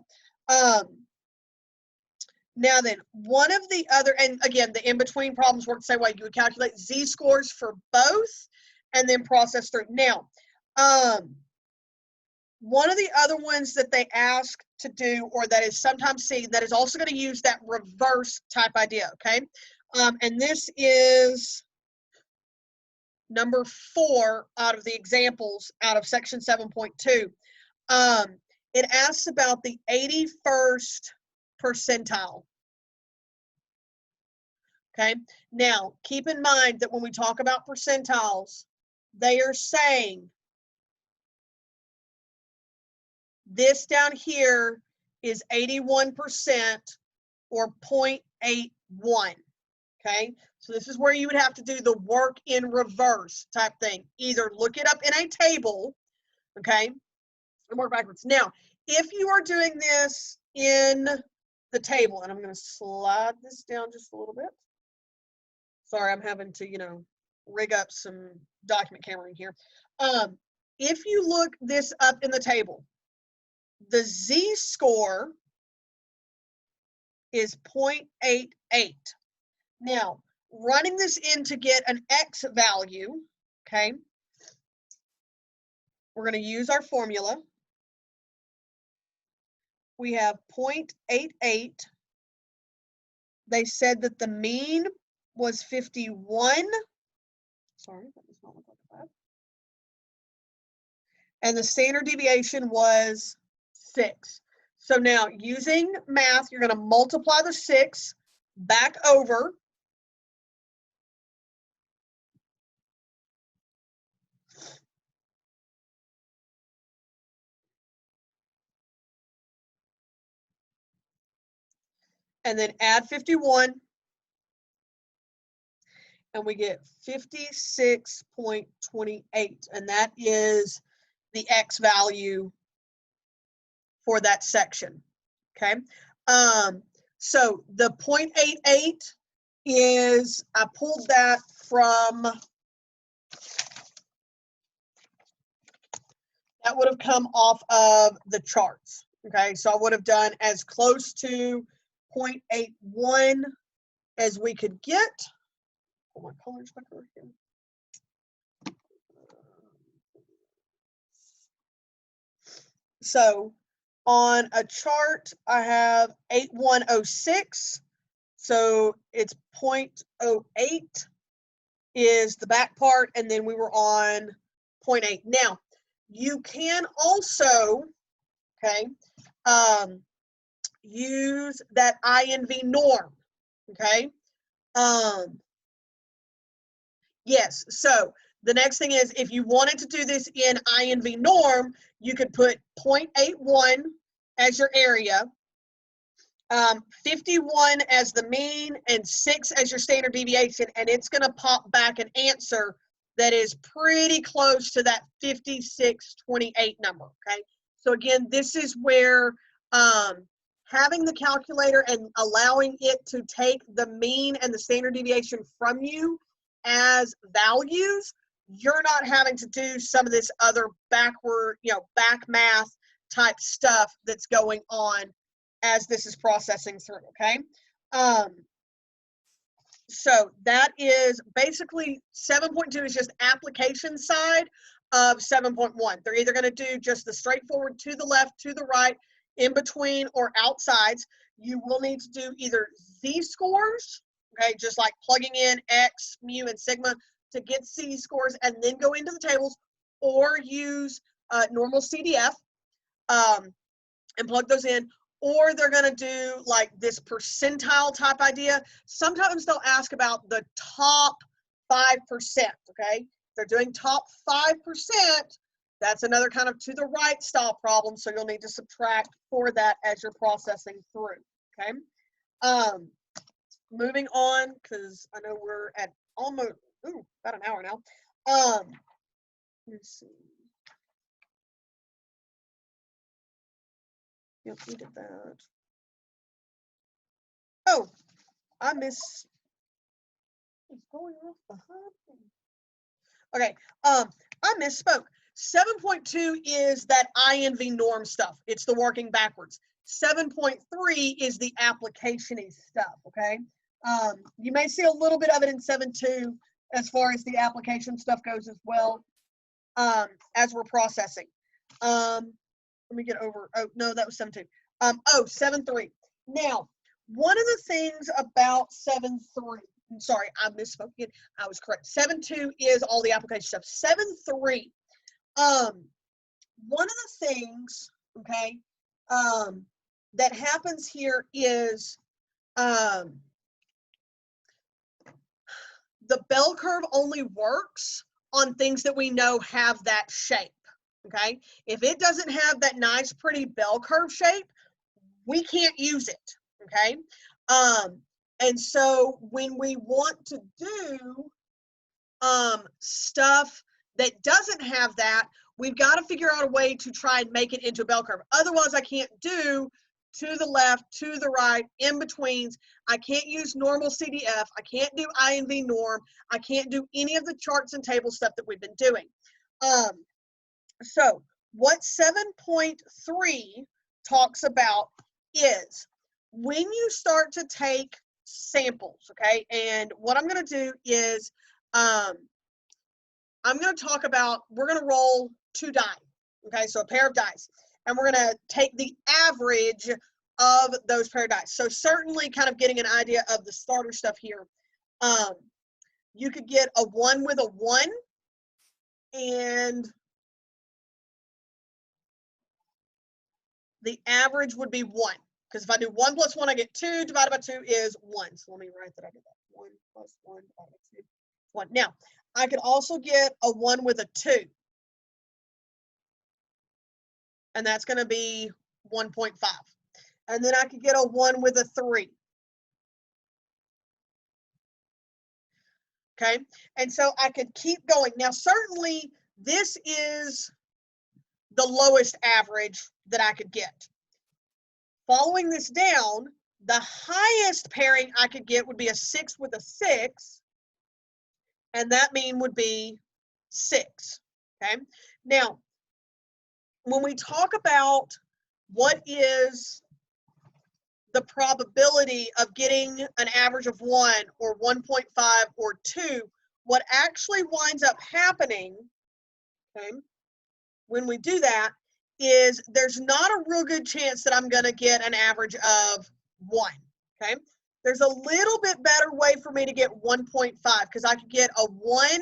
Speaker 1: Now then, one of the other, and again, the in-between problems work the same way. You would calculate z-scores for both and then process through. Now, one of the other ones that they ask to do, or that is sometimes seen, that is also going to use that reverse type idea, okay? And this is number 4 out of the examples out of section 7.2. It asks about the 81st percentile. Okay, now keep in mind that when we talk about percentiles, they are saying this down here is 81% or 0.81. Okay, so this is where you would have to do the work in reverse type thing. Either look it up in a table, okay, and work backwards. Now, if you are doing this in the table, and I'm going to slide this down just a little bit. Sorry, I'm having to, you know, rig up some document cameraing here. If you look this up in the table, the z-score is 0.88. Now, running this in to get an x value, okay, we're going to use our formula. We have 0.88. They said that the mean was 51. Sorry, that does not look like that. And the standard deviation was 6. So now using math, you're going to multiply the 6 back over. And then add 51. And we get 56.28. And that is the X value for that section. Okay. So the 0.88 is, I pulled that from, that would have come off of the charts. Okay, so I would have done as close to 0.81 as we could get. Oh, my color's back over here. So on a chart, I have 8106. So it's 0.08 is the back part, and then we were on 0.8. Now, you can also, okay, use that INV norm, okay? Yes, so the next thing is, if you wanted to do this in INV norm, you could put 0.81 as your area, 51 as the mean, and 6 as your standard deviation, and it's going to pop back an answer that is pretty close to that 5628 number, okay? So again, this is where having the calculator and allowing it to take the mean and the standard deviation from you as values, you're not having to do some of this other backward, back math type stuff that's going on as this is processing through, okay? So that is basically 7.2 is just application side of 7.1. They're either going to do just the straightforward to the left, to the right, in between, or outsides. You will need to do either z-scores, okay, just like plugging in x, mu, and sigma to get z-scores and then go into the tables, or use normal CDF and plug those in. Or they're going to do like this percentile type idea. Sometimes they'll ask about the top 5%, okay? They're doing top 5%. That's another kind of to the right style problem, so you'll need to subtract for that as you're processing through, okay? Moving on, because I know we're at almost, about an hour now. Let's see. Yep, we did that. Oh, I miss. It's going off behind me. Okay, I misspoke. 7.2 is that INV norm stuff. It's the working backwards. 7.3 is the application-y stuff, okay? You may see a little bit of it in 7.2 as far as the application stuff goes as well, as we're processing. Let me get over, oh, no, that was 7.2. 7.3. Now, one of the things about 7.3, I'm sorry, I misspoke again. I was correct. 7.2 is all the application stuff. 7.3, one of the things, okay, that happens here is the bell curve only works on things that we know have that shape, okay? If it doesn't have that nice, pretty bell curve shape, we can't use it, okay? And so when we want to do stuff that doesn't have that, we've got to figure out a way to try and make it into a bell curve. Otherwise, I can't do to the left, to the right, in betweens. I can't use normal CDF. I can't do INV norm. I can't do any of the charts and table stuff that we've been doing. So what 7.3 talks about is when you start to take samples, okay? And what I'm going to do is I'm going to talk about, we're going to roll 2 die, okay? So a pair of dice. And we're going to take the average of those pair of dice. So certainly kind of getting an idea of the starter stuff here. You could get a 1 with a 1, and the average would be 1. Because if I do 1 plus 1, I get 2, divided by 2 is 1. So let me write that I did that. 1 plus 1 divided by 2, 1. Now, I could also get a 1 with a 2. And that's going to be 1.5. And then I could get a 1 with a 3. Okay, and so I could keep going. Now, certainly, this is the lowest average that I could get. Following this down, the highest pairing I could get would be a 6 with a 6, and that mean would be 6. Okay, now, when we talk about what is the probability of getting an average of 1 or 1.5 or 2, what actually winds up happening, okay, when we do that, is there's not a real good chance that I'm going to get an average of 1, okay? There's a little bit better way for me to get 1.5, because I could get a 1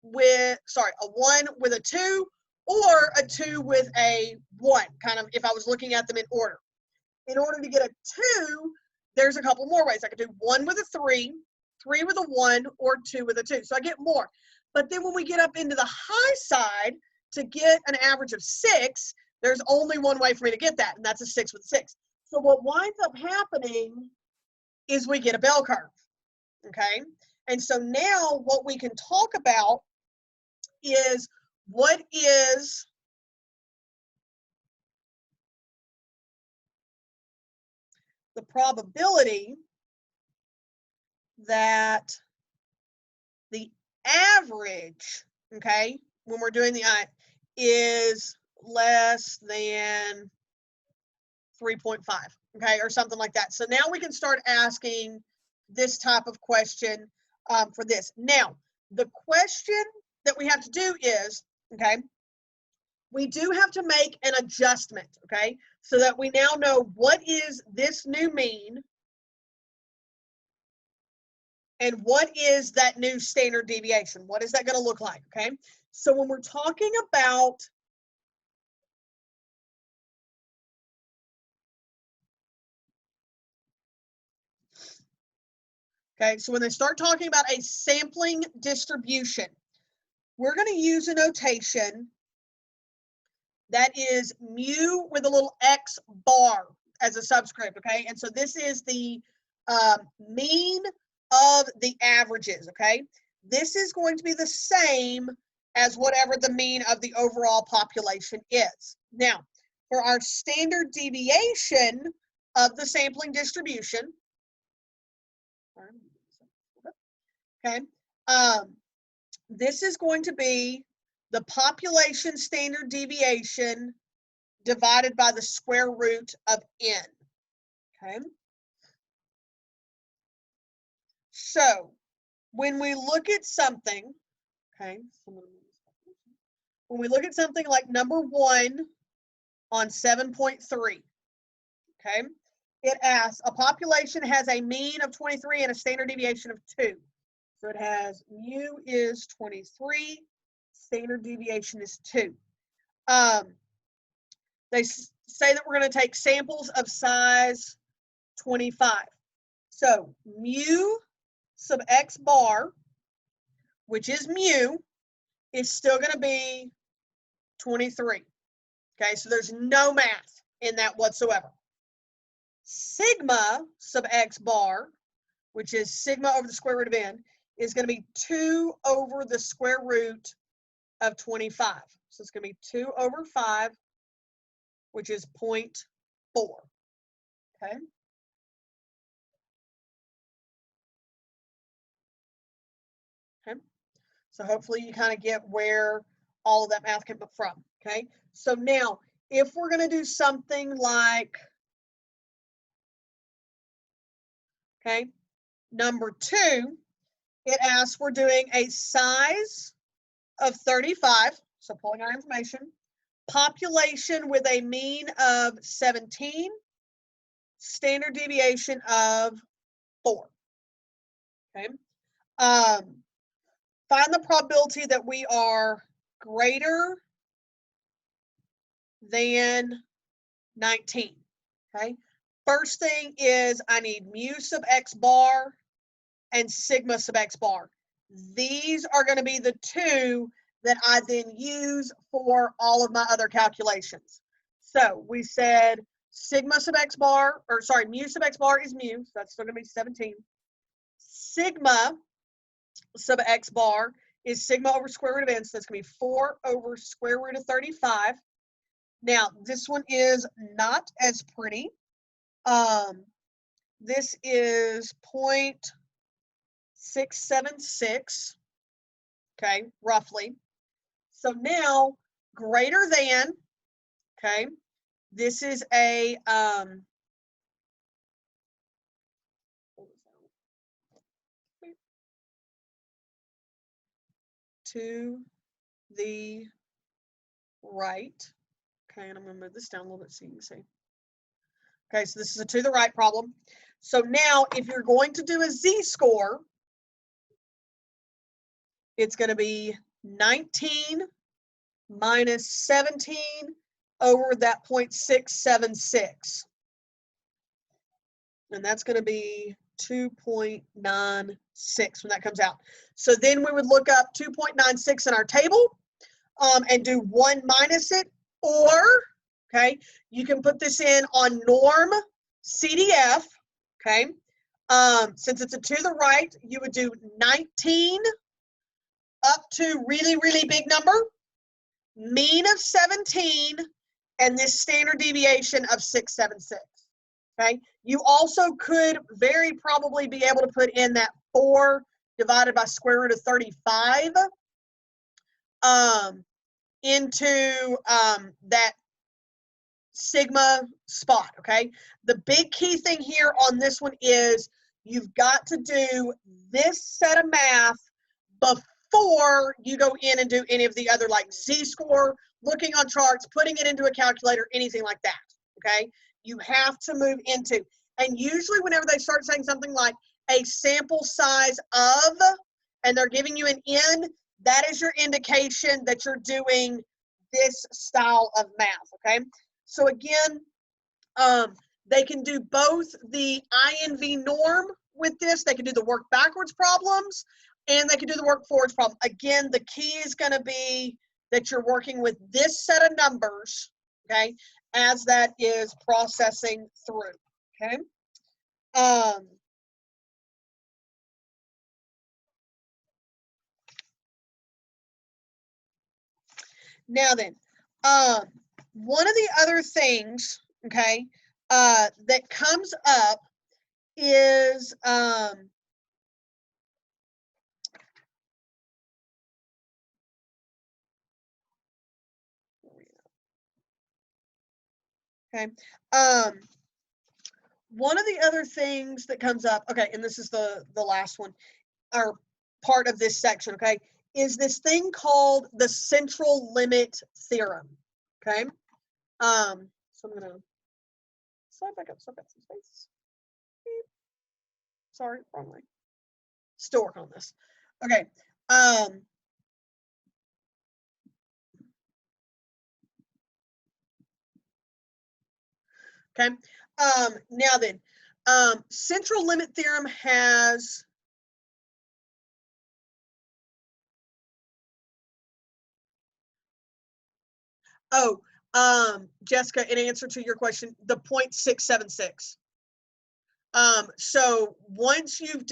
Speaker 1: with a 2, or a 2 with a 1, kind of if I was looking at them in order. In order to get a 2, there's a couple more ways. I could do 1 with a 3, 3 with a 1, or 2 with a 2. So I get more. But then when we get up into the high side, to get an average of 6, there's only one way for me to get that, and that's a 6 with a 6. So what winds up happening is we get a bell curve, okay? And so now what we can talk about is what is the probability that the average, okay, when we're doing the I, is less than 3.5, okay, or something like that. So now we can start asking this type of question for this. Now, the question that we have to do is, okay, we do have to make an adjustment, okay, so that we now know what is this new mean and what is that new standard deviation. What is that going to look like, okay? So when we're talking about okay, so when they start talking about a sampling distribution, we're going to use a notation that is mu with a little x bar as a subscript, okay? And so this is the mean of the averages, okay? This is going to be the same as whatever the mean of the overall population is. Now, for our standard deviation of the sampling distribution, okay, this is going to be the population standard deviation divided by the square root of n, okay? So when we look at something, okay, when we look at something like number 1 on 7.3, okay, it asks a population has a mean of 23 and a standard deviation of 2. So it has mu is 23, standard deviation is 2. They say that we're going to take samples of size 25. So mu sub x bar, which is mu, is still going to be 23. Okay, so there's no math in that whatsoever. Sigma sub x bar, which is sigma over the square root of n, is going to be 2 over the square root of 25. So it's going to be 2 over 5, which is 0.4. Okay. Okay. So hopefully you kind of get where all of that math came from. Okay. So now, if we're going to do something like, okay, number 2, it asks we're doing a size of 35, so pulling our information, population with a mean of 17, standard deviation of 4. Okay. Find the probability that we are greater than 19. Okay. First thing is I need mu sub x bar and sigma sub x bar. These are going to be the 2 that I then use for all of my other calculations. So we said sigma sub x bar, or sorry, mu sub x bar is mu, so that's still going to be 17. Sigma sub x bar is sigma over square root of n, so that's going to be 4 over square root of 35. Now, this one is not as pretty. This is 0.676, okay, roughly. So now, greater than, okay, this is a, to the right. Okay, and I'm going to move this down a little bit so you can see. Okay, so this is a to the right problem. So now, if you're going to do a z-score, it's going to be 19 minus 17 over that 0.676. And that's going to be 2.96 when that comes out. So then we would look up 2.96 in our table and do 1 minus it, or, okay, you can put this in on norm CDF, okay, Since it's a to the right, you would do 19 up to really, really big number, mean of 17, and this standard deviation of 676. Okay. You also could very probably be able to put in that 4 divided by square root of 35 into that sigma spot. Okay. The big key thing here on this one is you've got to do this set of math before you go in and do any of the other, like z-score, looking on charts, putting it into a calculator, anything like that. Okay. You have to move into, and usually whenever they start saying something like a sample size of, and they're giving you an N, that is your indication that you're doing this style of math. Okay. So again, they can do both the INV norm with this. They can do the work backwards problems, and they can do the work forwards problem. Again, the key is going to be that you're working with this set of numbers, okay, as that is processing through, okay? Now then, one of the other things, okay, that comes up is okay, one of the other things that comes up, okay, and this is the last one, or part of this section, okay, is this thing called the central limit theorem, okay? So I'm gonna slide back up so I've got some space. Beep. Sorry, wrong way. Still working on this. Okay. Okay. Now then, central limit theorem has Jessica, in answer to your question, the 0.676. So once you've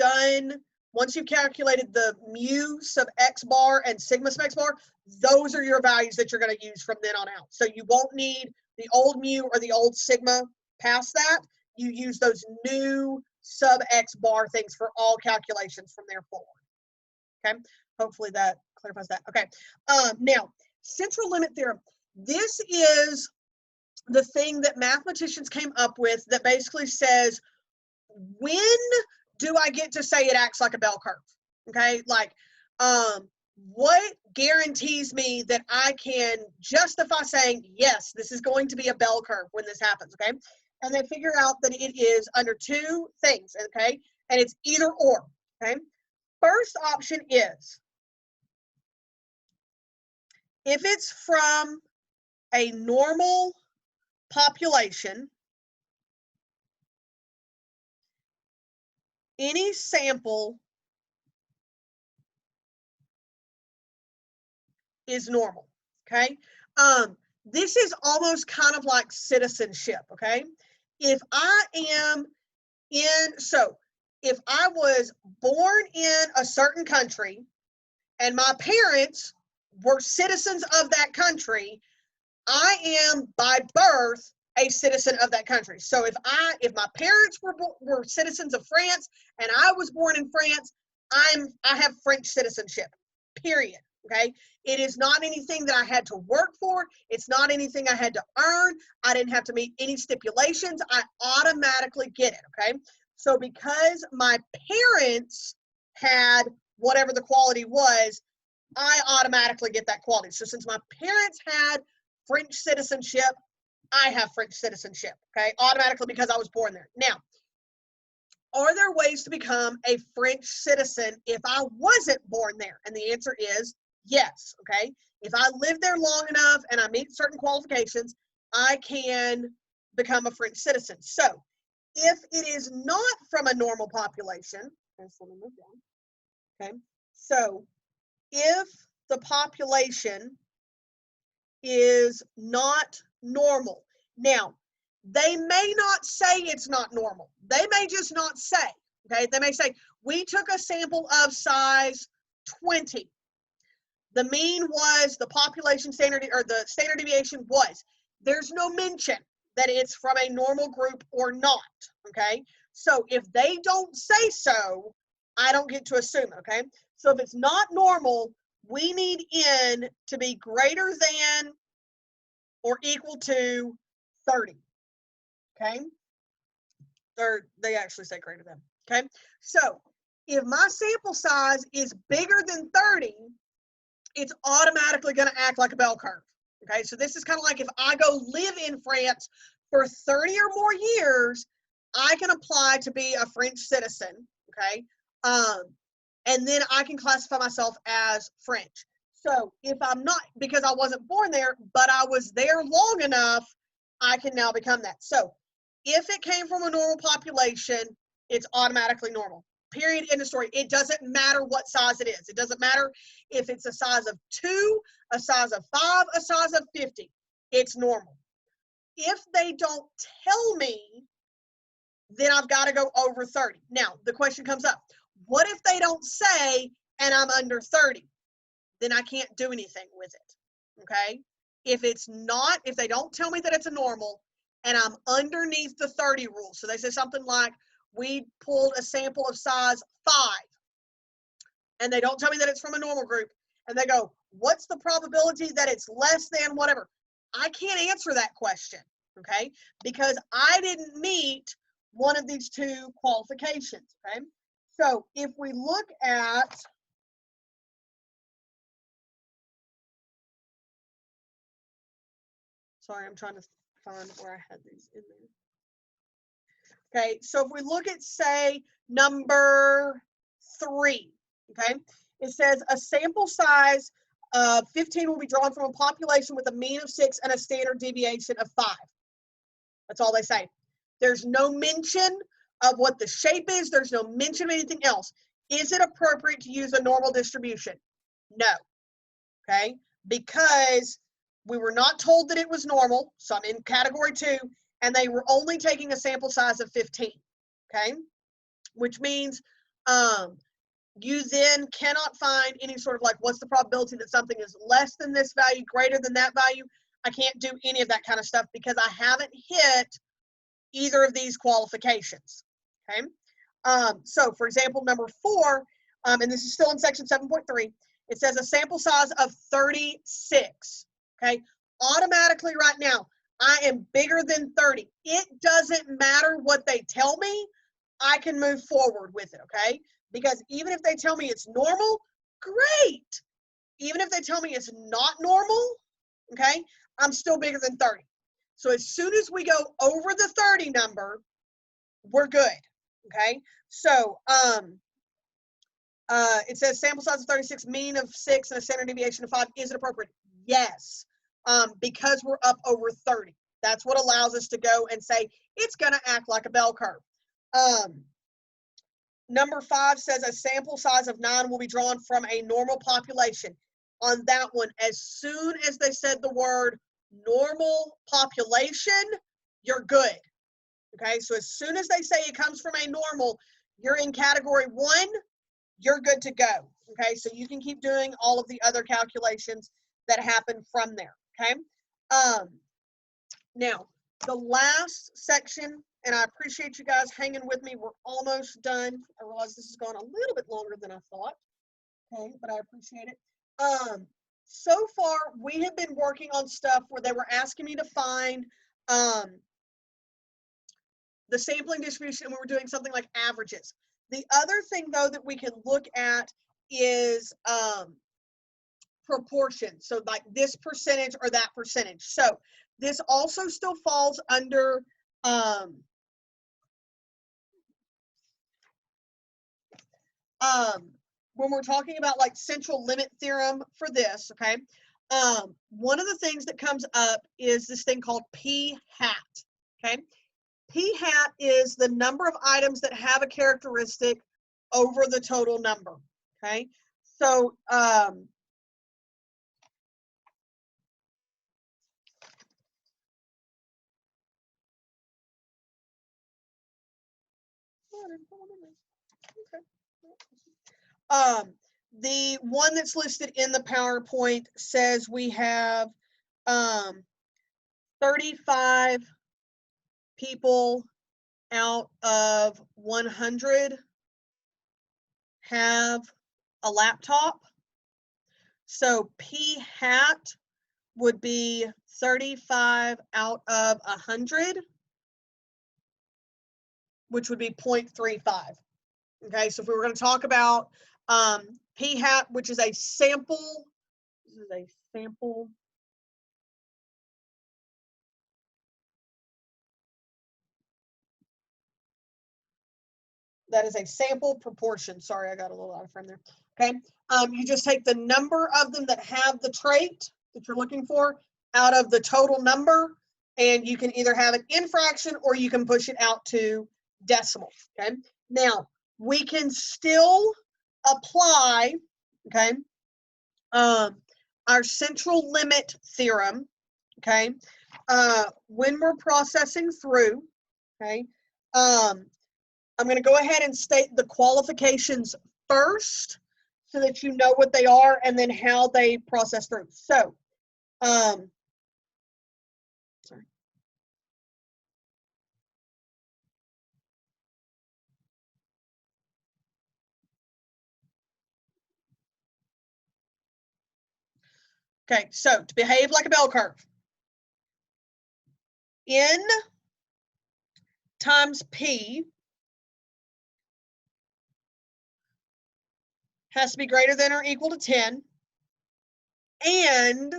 Speaker 1: calculated the mu sub x bar and sigma sub x bar, those are your values that you're going to use from then on out. So you won't need the old mu or the old sigma past that. You use those new sub x bar things for all calculations from there forward. Okay, hopefully that clarifies that. Okay, now central limit theorem. This is the thing that mathematicians came up with that basically says, when do I get to say it acts like a bell curve? Okay, like what guarantees me that I can justify saying, yes, this is going to be a bell curve when this happens, okay? And they figure out that it is under two things, okay? And it's either or, okay? First option is, if it's from a normal population, any sample is normal, okay? This is almost kind of like citizenship, okay? If I am if I was born in a certain country and my parents were citizens of that country, I am by birth a citizen of that country. So if my parents were citizens of France and I was born in France, I have French citizenship, period. Okay, it is not anything that I had to work for. It's not anything I had to earn. I didn't have to meet any stipulations. I automatically get it. Okay, so because my parents had whatever the quality was, I automatically get that quality. So since my parents had French citizenship, I have French citizenship, okay, automatically because I was born there. Now, are there ways to become a French citizen if I wasn't born there? And the answer is yes, okay? If I live there long enough and I meet certain qualifications, I can become a French citizen. So if it is not from a normal population, okay, so let me move down, okay? So if the population is not normal, now, they may not say it's not normal. They may just not say, Okay, they may say, we took a sample of size 20. The mean was the population standard, or the standard deviation was. There's no mention that it's from a normal group or not, okay? So if they don't say so, I don't get to assume, okay? So if it's not normal, we need N to be greater than or equal to 30, okay? They actually say greater than, okay? So if my sample size is bigger than 30, it's automatically going to act like a bell curve. Okay, so this is kind of like if I go live in France for 30 or more years, I can apply to be a French citizen. Okay, and then I can classify myself as French. So if I'm not, because I wasn't born there, but I was there long enough, I can now become that. So if it came from a normal population, it's automatically normal. Period. End of story. It doesn't matter what size it is. It doesn't matter if it's a size of 2, a size of 5, a size of 50. It's normal. If they don't tell me, then I've got to go over 30. Now, the question comes up. What if they don't say and I'm under 30? Then I can't do anything with it. Okay? If it's not, if they don't tell me that it's a normal and I'm underneath the 30 rule, so they say something like, we pulled a sample of size 5, and they don't tell me that it's from a normal group, and they go, what's the probability that it's less than whatever? I can't answer that question, okay? Because I didn't meet one of these two qualifications, okay? So if we look at, sorry, I'm trying to find where I had these in there. Okay, so if we look at, say, number 3, okay, it says a sample size of 15 will be drawn from a population with a mean of 6 and a standard deviation of 5. That's all they say. There's no mention of what the shape is. There's no mention of anything else. Is it appropriate to use a normal distribution? No, okay, because we were not told that it was normal, so I'm in category 2, and they were only taking a sample size of 15, okay? Which means you then cannot find any sort of like, what's the probability that something is less than this value, greater than that value? I can't do any of that kind of stuff because I haven't hit either of these qualifications, okay? So for example, number 4, and this is still in section 7.3, it says a sample size of 36, okay? Automatically right now, I am bigger than 30. It doesn't matter what they tell me, I can move forward with it, okay? Because even if they tell me it's normal, great. Even if they tell me it's not normal, okay, I'm still bigger than 30. So as soon as we go over the 30 number, we're good, okay? So it says sample size of 36, mean of 6, and a standard deviation of 5. Is it appropriate? Yes, because we're up over 30. That's what allows us to go and say it's going to act like a bell curve. Number 5 says a sample size of 9 will be drawn from a normal population. On that one, as soon as they said the word normal population, you're good. Okay, so as soon as they say it comes from a normal, you're in category 1, you're good to go. Okay, so you can keep doing all of the other calculations that happen from there. Okay, now the last section, and I appreciate you guys hanging with me. We're almost done. I realize this has gone a little bit longer than I thought. Okay, but I appreciate it. So far we have been working on stuff where they were asking me to find the sampling distribution, and we were doing something like averages. The other thing, though, that we can look at is proportion. So like this percentage or that percentage. So this also still falls under when we're talking about like central limit theorem for this, okay? One of the things that comes up is this thing called p hat, okay? P hat is the number of items that have a characteristic over the total number, okay? So The one that's listed in the PowerPoint says we have 35 people out of 100 have a laptop. So P hat would be 35 out of 100, which would be 0.35. Okay, so if we were going to talk about P hat, which is a sample, this is a sample that is a sample proportion. Sorry, I got a little out of frame there. Okay, you just take the number of them that have the trait that you're looking for out of the total number, and you can either have it in fraction or you can push it out to decimal. Okay, now we can still apply, okay, our central limit theorem, okay, when we're processing through, okay. I'm going to go ahead and state the qualifications first so that you know what they are and then how they process through. So, sorry. Okay, so to behave like a bell curve, N times P has to be greater than or equal to 10, and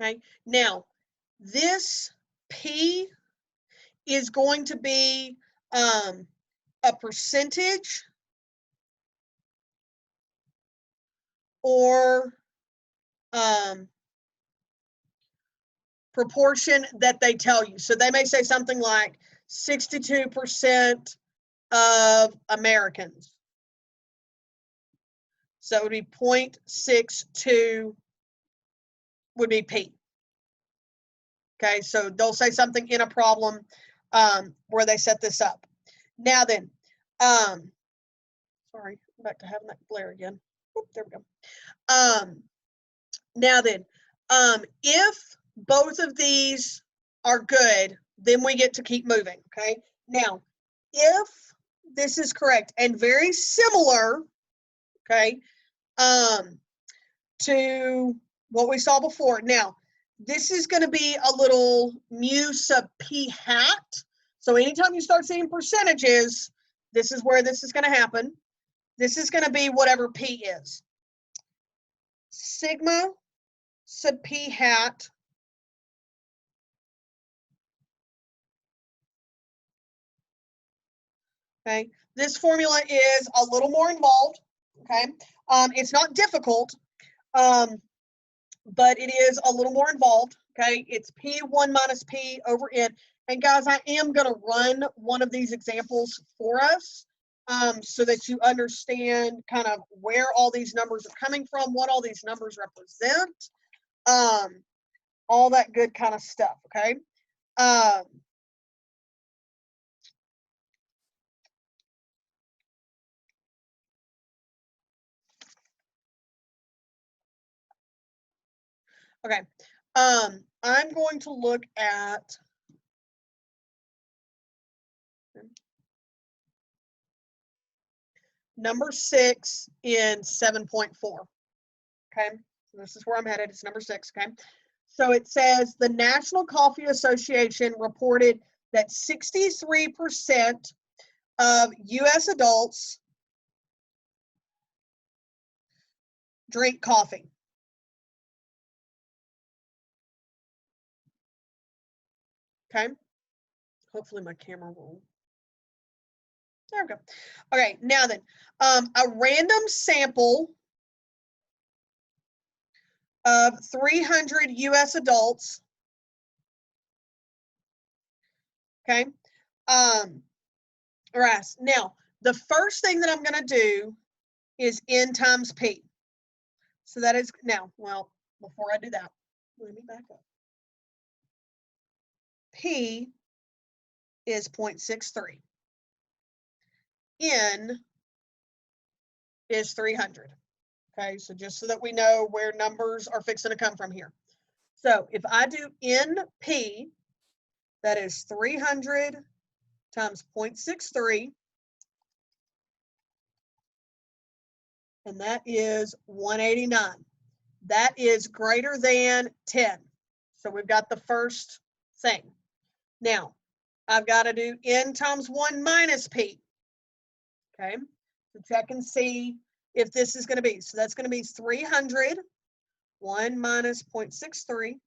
Speaker 1: okay, now this P is going to be a percentage or proportion that they tell you. So they may say something like 62% of Americans. So it would be 0.62 would be P. Okay, so they'll say something in a problem where they set this up. Now then, sorry, back to having that glare again. Oop, there we go. Now then, if both of these are good, then we get to keep moving, okay? Now, if this is correct and very similar, okay, to what we saw before. Now, this is going to be a little mu sub P hat. So anytime you start seeing percentages, this is where this is going to happen. This is going to be whatever P is. Sigma sub P hat okay, this formula is a little more involved, okay? It's not difficult, but it is a little more involved, okay? It's P1 minus P over N. And guys, I am going to run one of these examples for us so that you understand kind of where all these numbers are coming from, what all these numbers represent, all that good kind of stuff, okay? Okay, I'm going to look at number 6 in 7.4. Okay, so this is where I'm headed. It's number 6. Okay, so it says the National Coffee Association reported that 63% of U.S. adults drink coffee. Okay, hopefully my camera will. There we go. Okay, now then, a random sample of 300 U.S. adults. Okay, now the first thing that I'm going to do is N times P. So that is now, well, before I do that, let me back up. P is 0.63. N is 300. Okay, so just so that we know where numbers are fixing to come from here. So if I do NP, that is 300 times 0.63, and that is 189. That is greater than 10. So we've got the first thing. Now, I've got to do N times 1 minus P. Okay, so check and see if this is going to be. So that's going to be 300, 1 minus 0.63.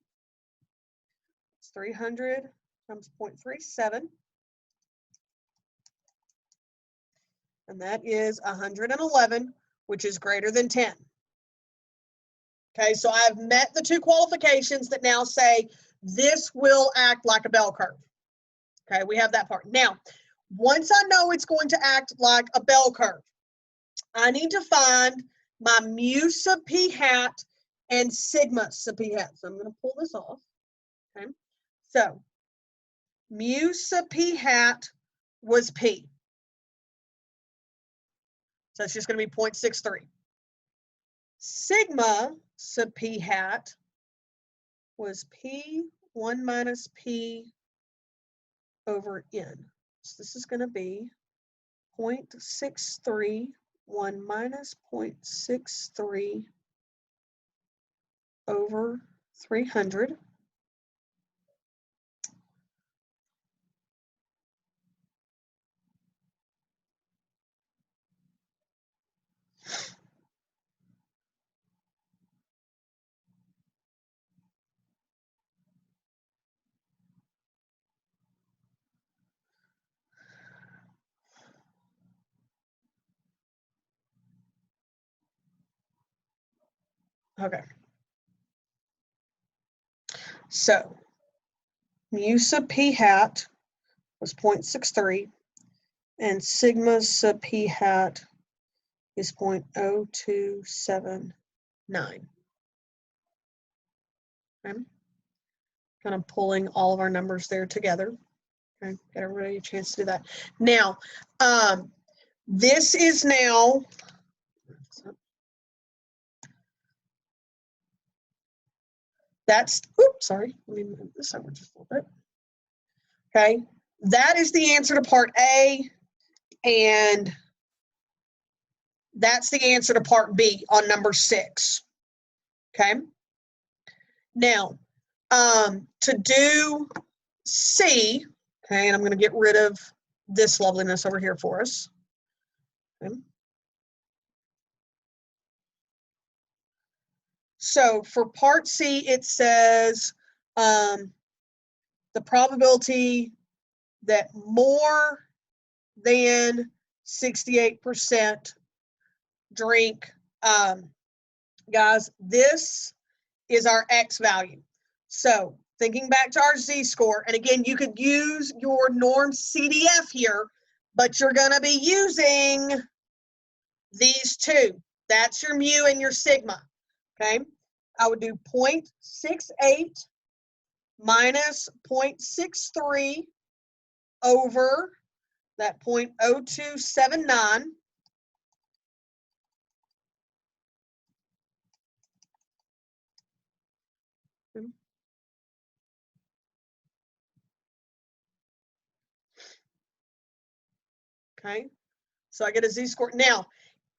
Speaker 1: It's 300 times 0.37. And that is 111, which is greater than 10. Okay, so I've met the two qualifications that now say this will act like a bell curve. Okay, we have that part. Now, once I know it's going to act like a bell curve, I need to find my mu sub p hat and sigma sub p hat. So I'm going to pull this off. Okay, so mu sub p hat was P. So it's just going to be 0.63. Sigma sub p hat was P 1 minus P over N. So this is going to be 0.63, 1 minus 0.63 over 300. Okay. So mu sub p hat was 0.63 and sigma sub p hat is 0.0279. Okay. Kind of pulling all of our numbers there together. Okay, get everybody a chance to do that. Now, this is now, that's, oops, sorry, let me move this over just a little bit. Okay, that is the answer to part A, and that's the answer to part B on number 6. Okay, now, to do C, okay, and I'm going to get rid of this loveliness over here for us. Okay. So for part C, it says the probability that more than 68% drink. Guys, this is our X value. So thinking back to our Z-score, and again, you could use your norm CDF here, but you're going to be using these two. That's your mu and your sigma. Okay, I would do 0.68 minus 0.63 over that 0.0279. Okay, so I get a Z-score. Now,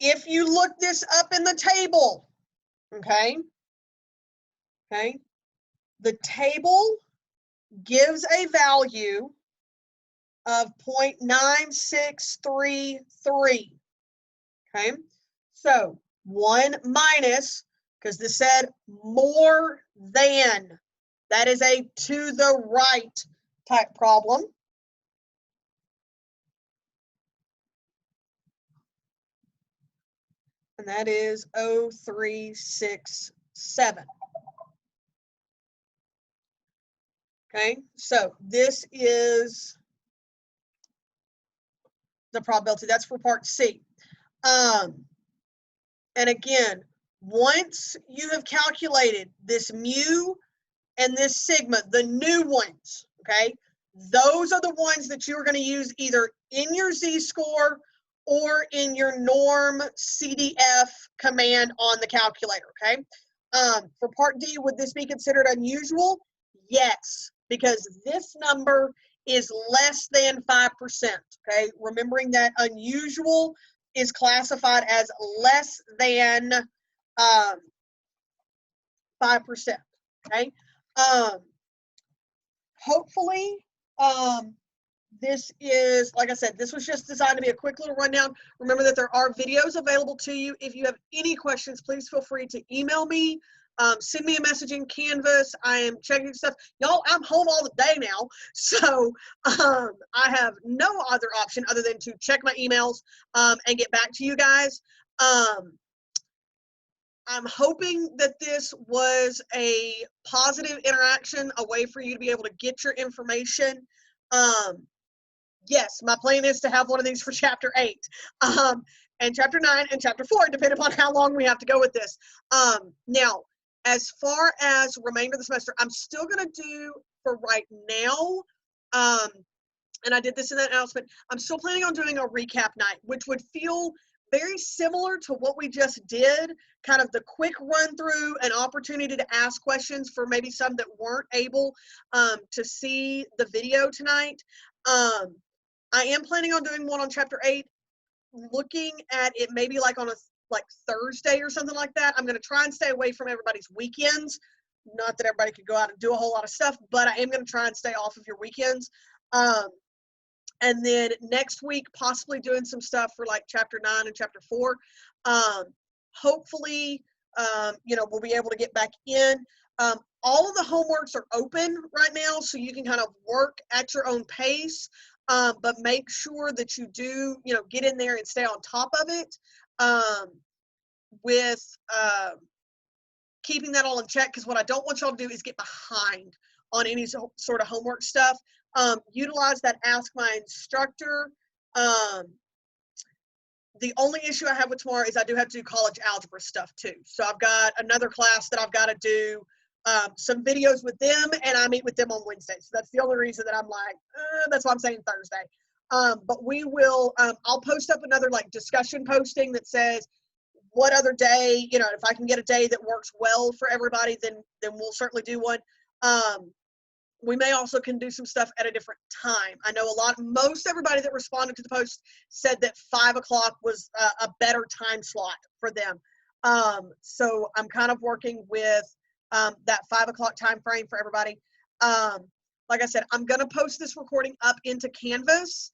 Speaker 1: if you look this up in the table, okay, the table gives a value of 0.9633. Okay, so 1 minus, because this said more than, that is a to the right type problem. And that is 0367. Okay, so this is the probability. That's for part C. And again, Once you have calculated this mu and this sigma, the new ones, okay, those are the ones that you're going to use either in your z-score or in your norm CDF command on the calculator, okay? For part D, would this be considered unusual? Yes, because this number is less than 5%, okay? Remembering that unusual is classified as less than 5%, okay? Hopefully, this is, like I said, this was just designed to be a quick little rundown. Remember that there are videos available to you. If you have any questions, please feel free to email me. Send me a message in Canvas. I am checking stuff. Y'all, I'm home all the day now, so I have no other option other than to check my emails and get back to you guys. I'm hoping that this was a positive interaction, a way for you to be able to get your information. Yes, my plan is to have one of these for chapter 8 and chapter 9 and chapter 4, depending upon how long we have to go with this. Now, as far as remainder of the semester, I'm still going to do for right now, and I did this in that announcement, I'm still planning on doing a recap night, which would feel very similar to what we just did, kind of the quick run through, an opportunity to ask questions for maybe some that weren't able to see the video tonight. I am planning on doing one on chapter 8, looking at it maybe like on a Thursday or something like that. I'm going to try and stay away from everybody's weekends. Not that everybody could go out and do a whole lot of stuff, but I am going to try and stay off of your weekends. And then next week, possibly doing some stuff for like chapter 9 and chapter 4. Hopefully, we'll be able to get back in. All of the homeworks are open right now, so you can kind of work at your own pace, but make sure that you do, get in there and stay on top of it with keeping that all in check, because what I don't want y'all to do is get behind on any sort of homework stuff. Utilize that Ask My Instructor. The only issue I have with tomorrow is I do have to do college algebra stuff too. So I've got another class that I've got to do some videos with them, and I meet with them on Wednesday. So that's the only reason that I'm like, that's why I'm saying Thursday. But we will, I'll post up another discussion posting that says what other day, if I can get a day that works well for everybody, then we'll certainly do one. We may also can do some stuff at a different time. I know most everybody that responded to the post said that 5 o'clock was a better time slot for them. So I'm kind of working with that 5 o'clock time frame for everybody. Like I said, I'm going to post this recording up into Canvas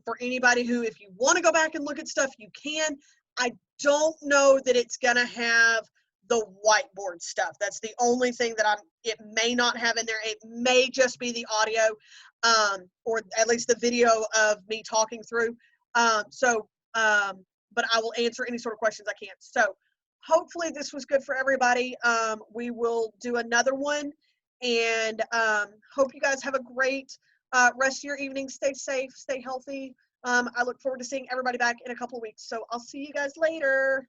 Speaker 1: for anybody who, if you want to go back and look at stuff, you can. I don't know that it's going to have the whiteboard stuff. That's the only thing that it may not have in there. It may just be the audio or at least the video of me talking through. But I will answer any sort of questions I can. So hopefully this was good for everybody. We will do another one, and hope you guys have a great rest of your evening. Stay safe, stay healthy. I look forward to seeing everybody back in a couple of weeks. So I'll see you guys later.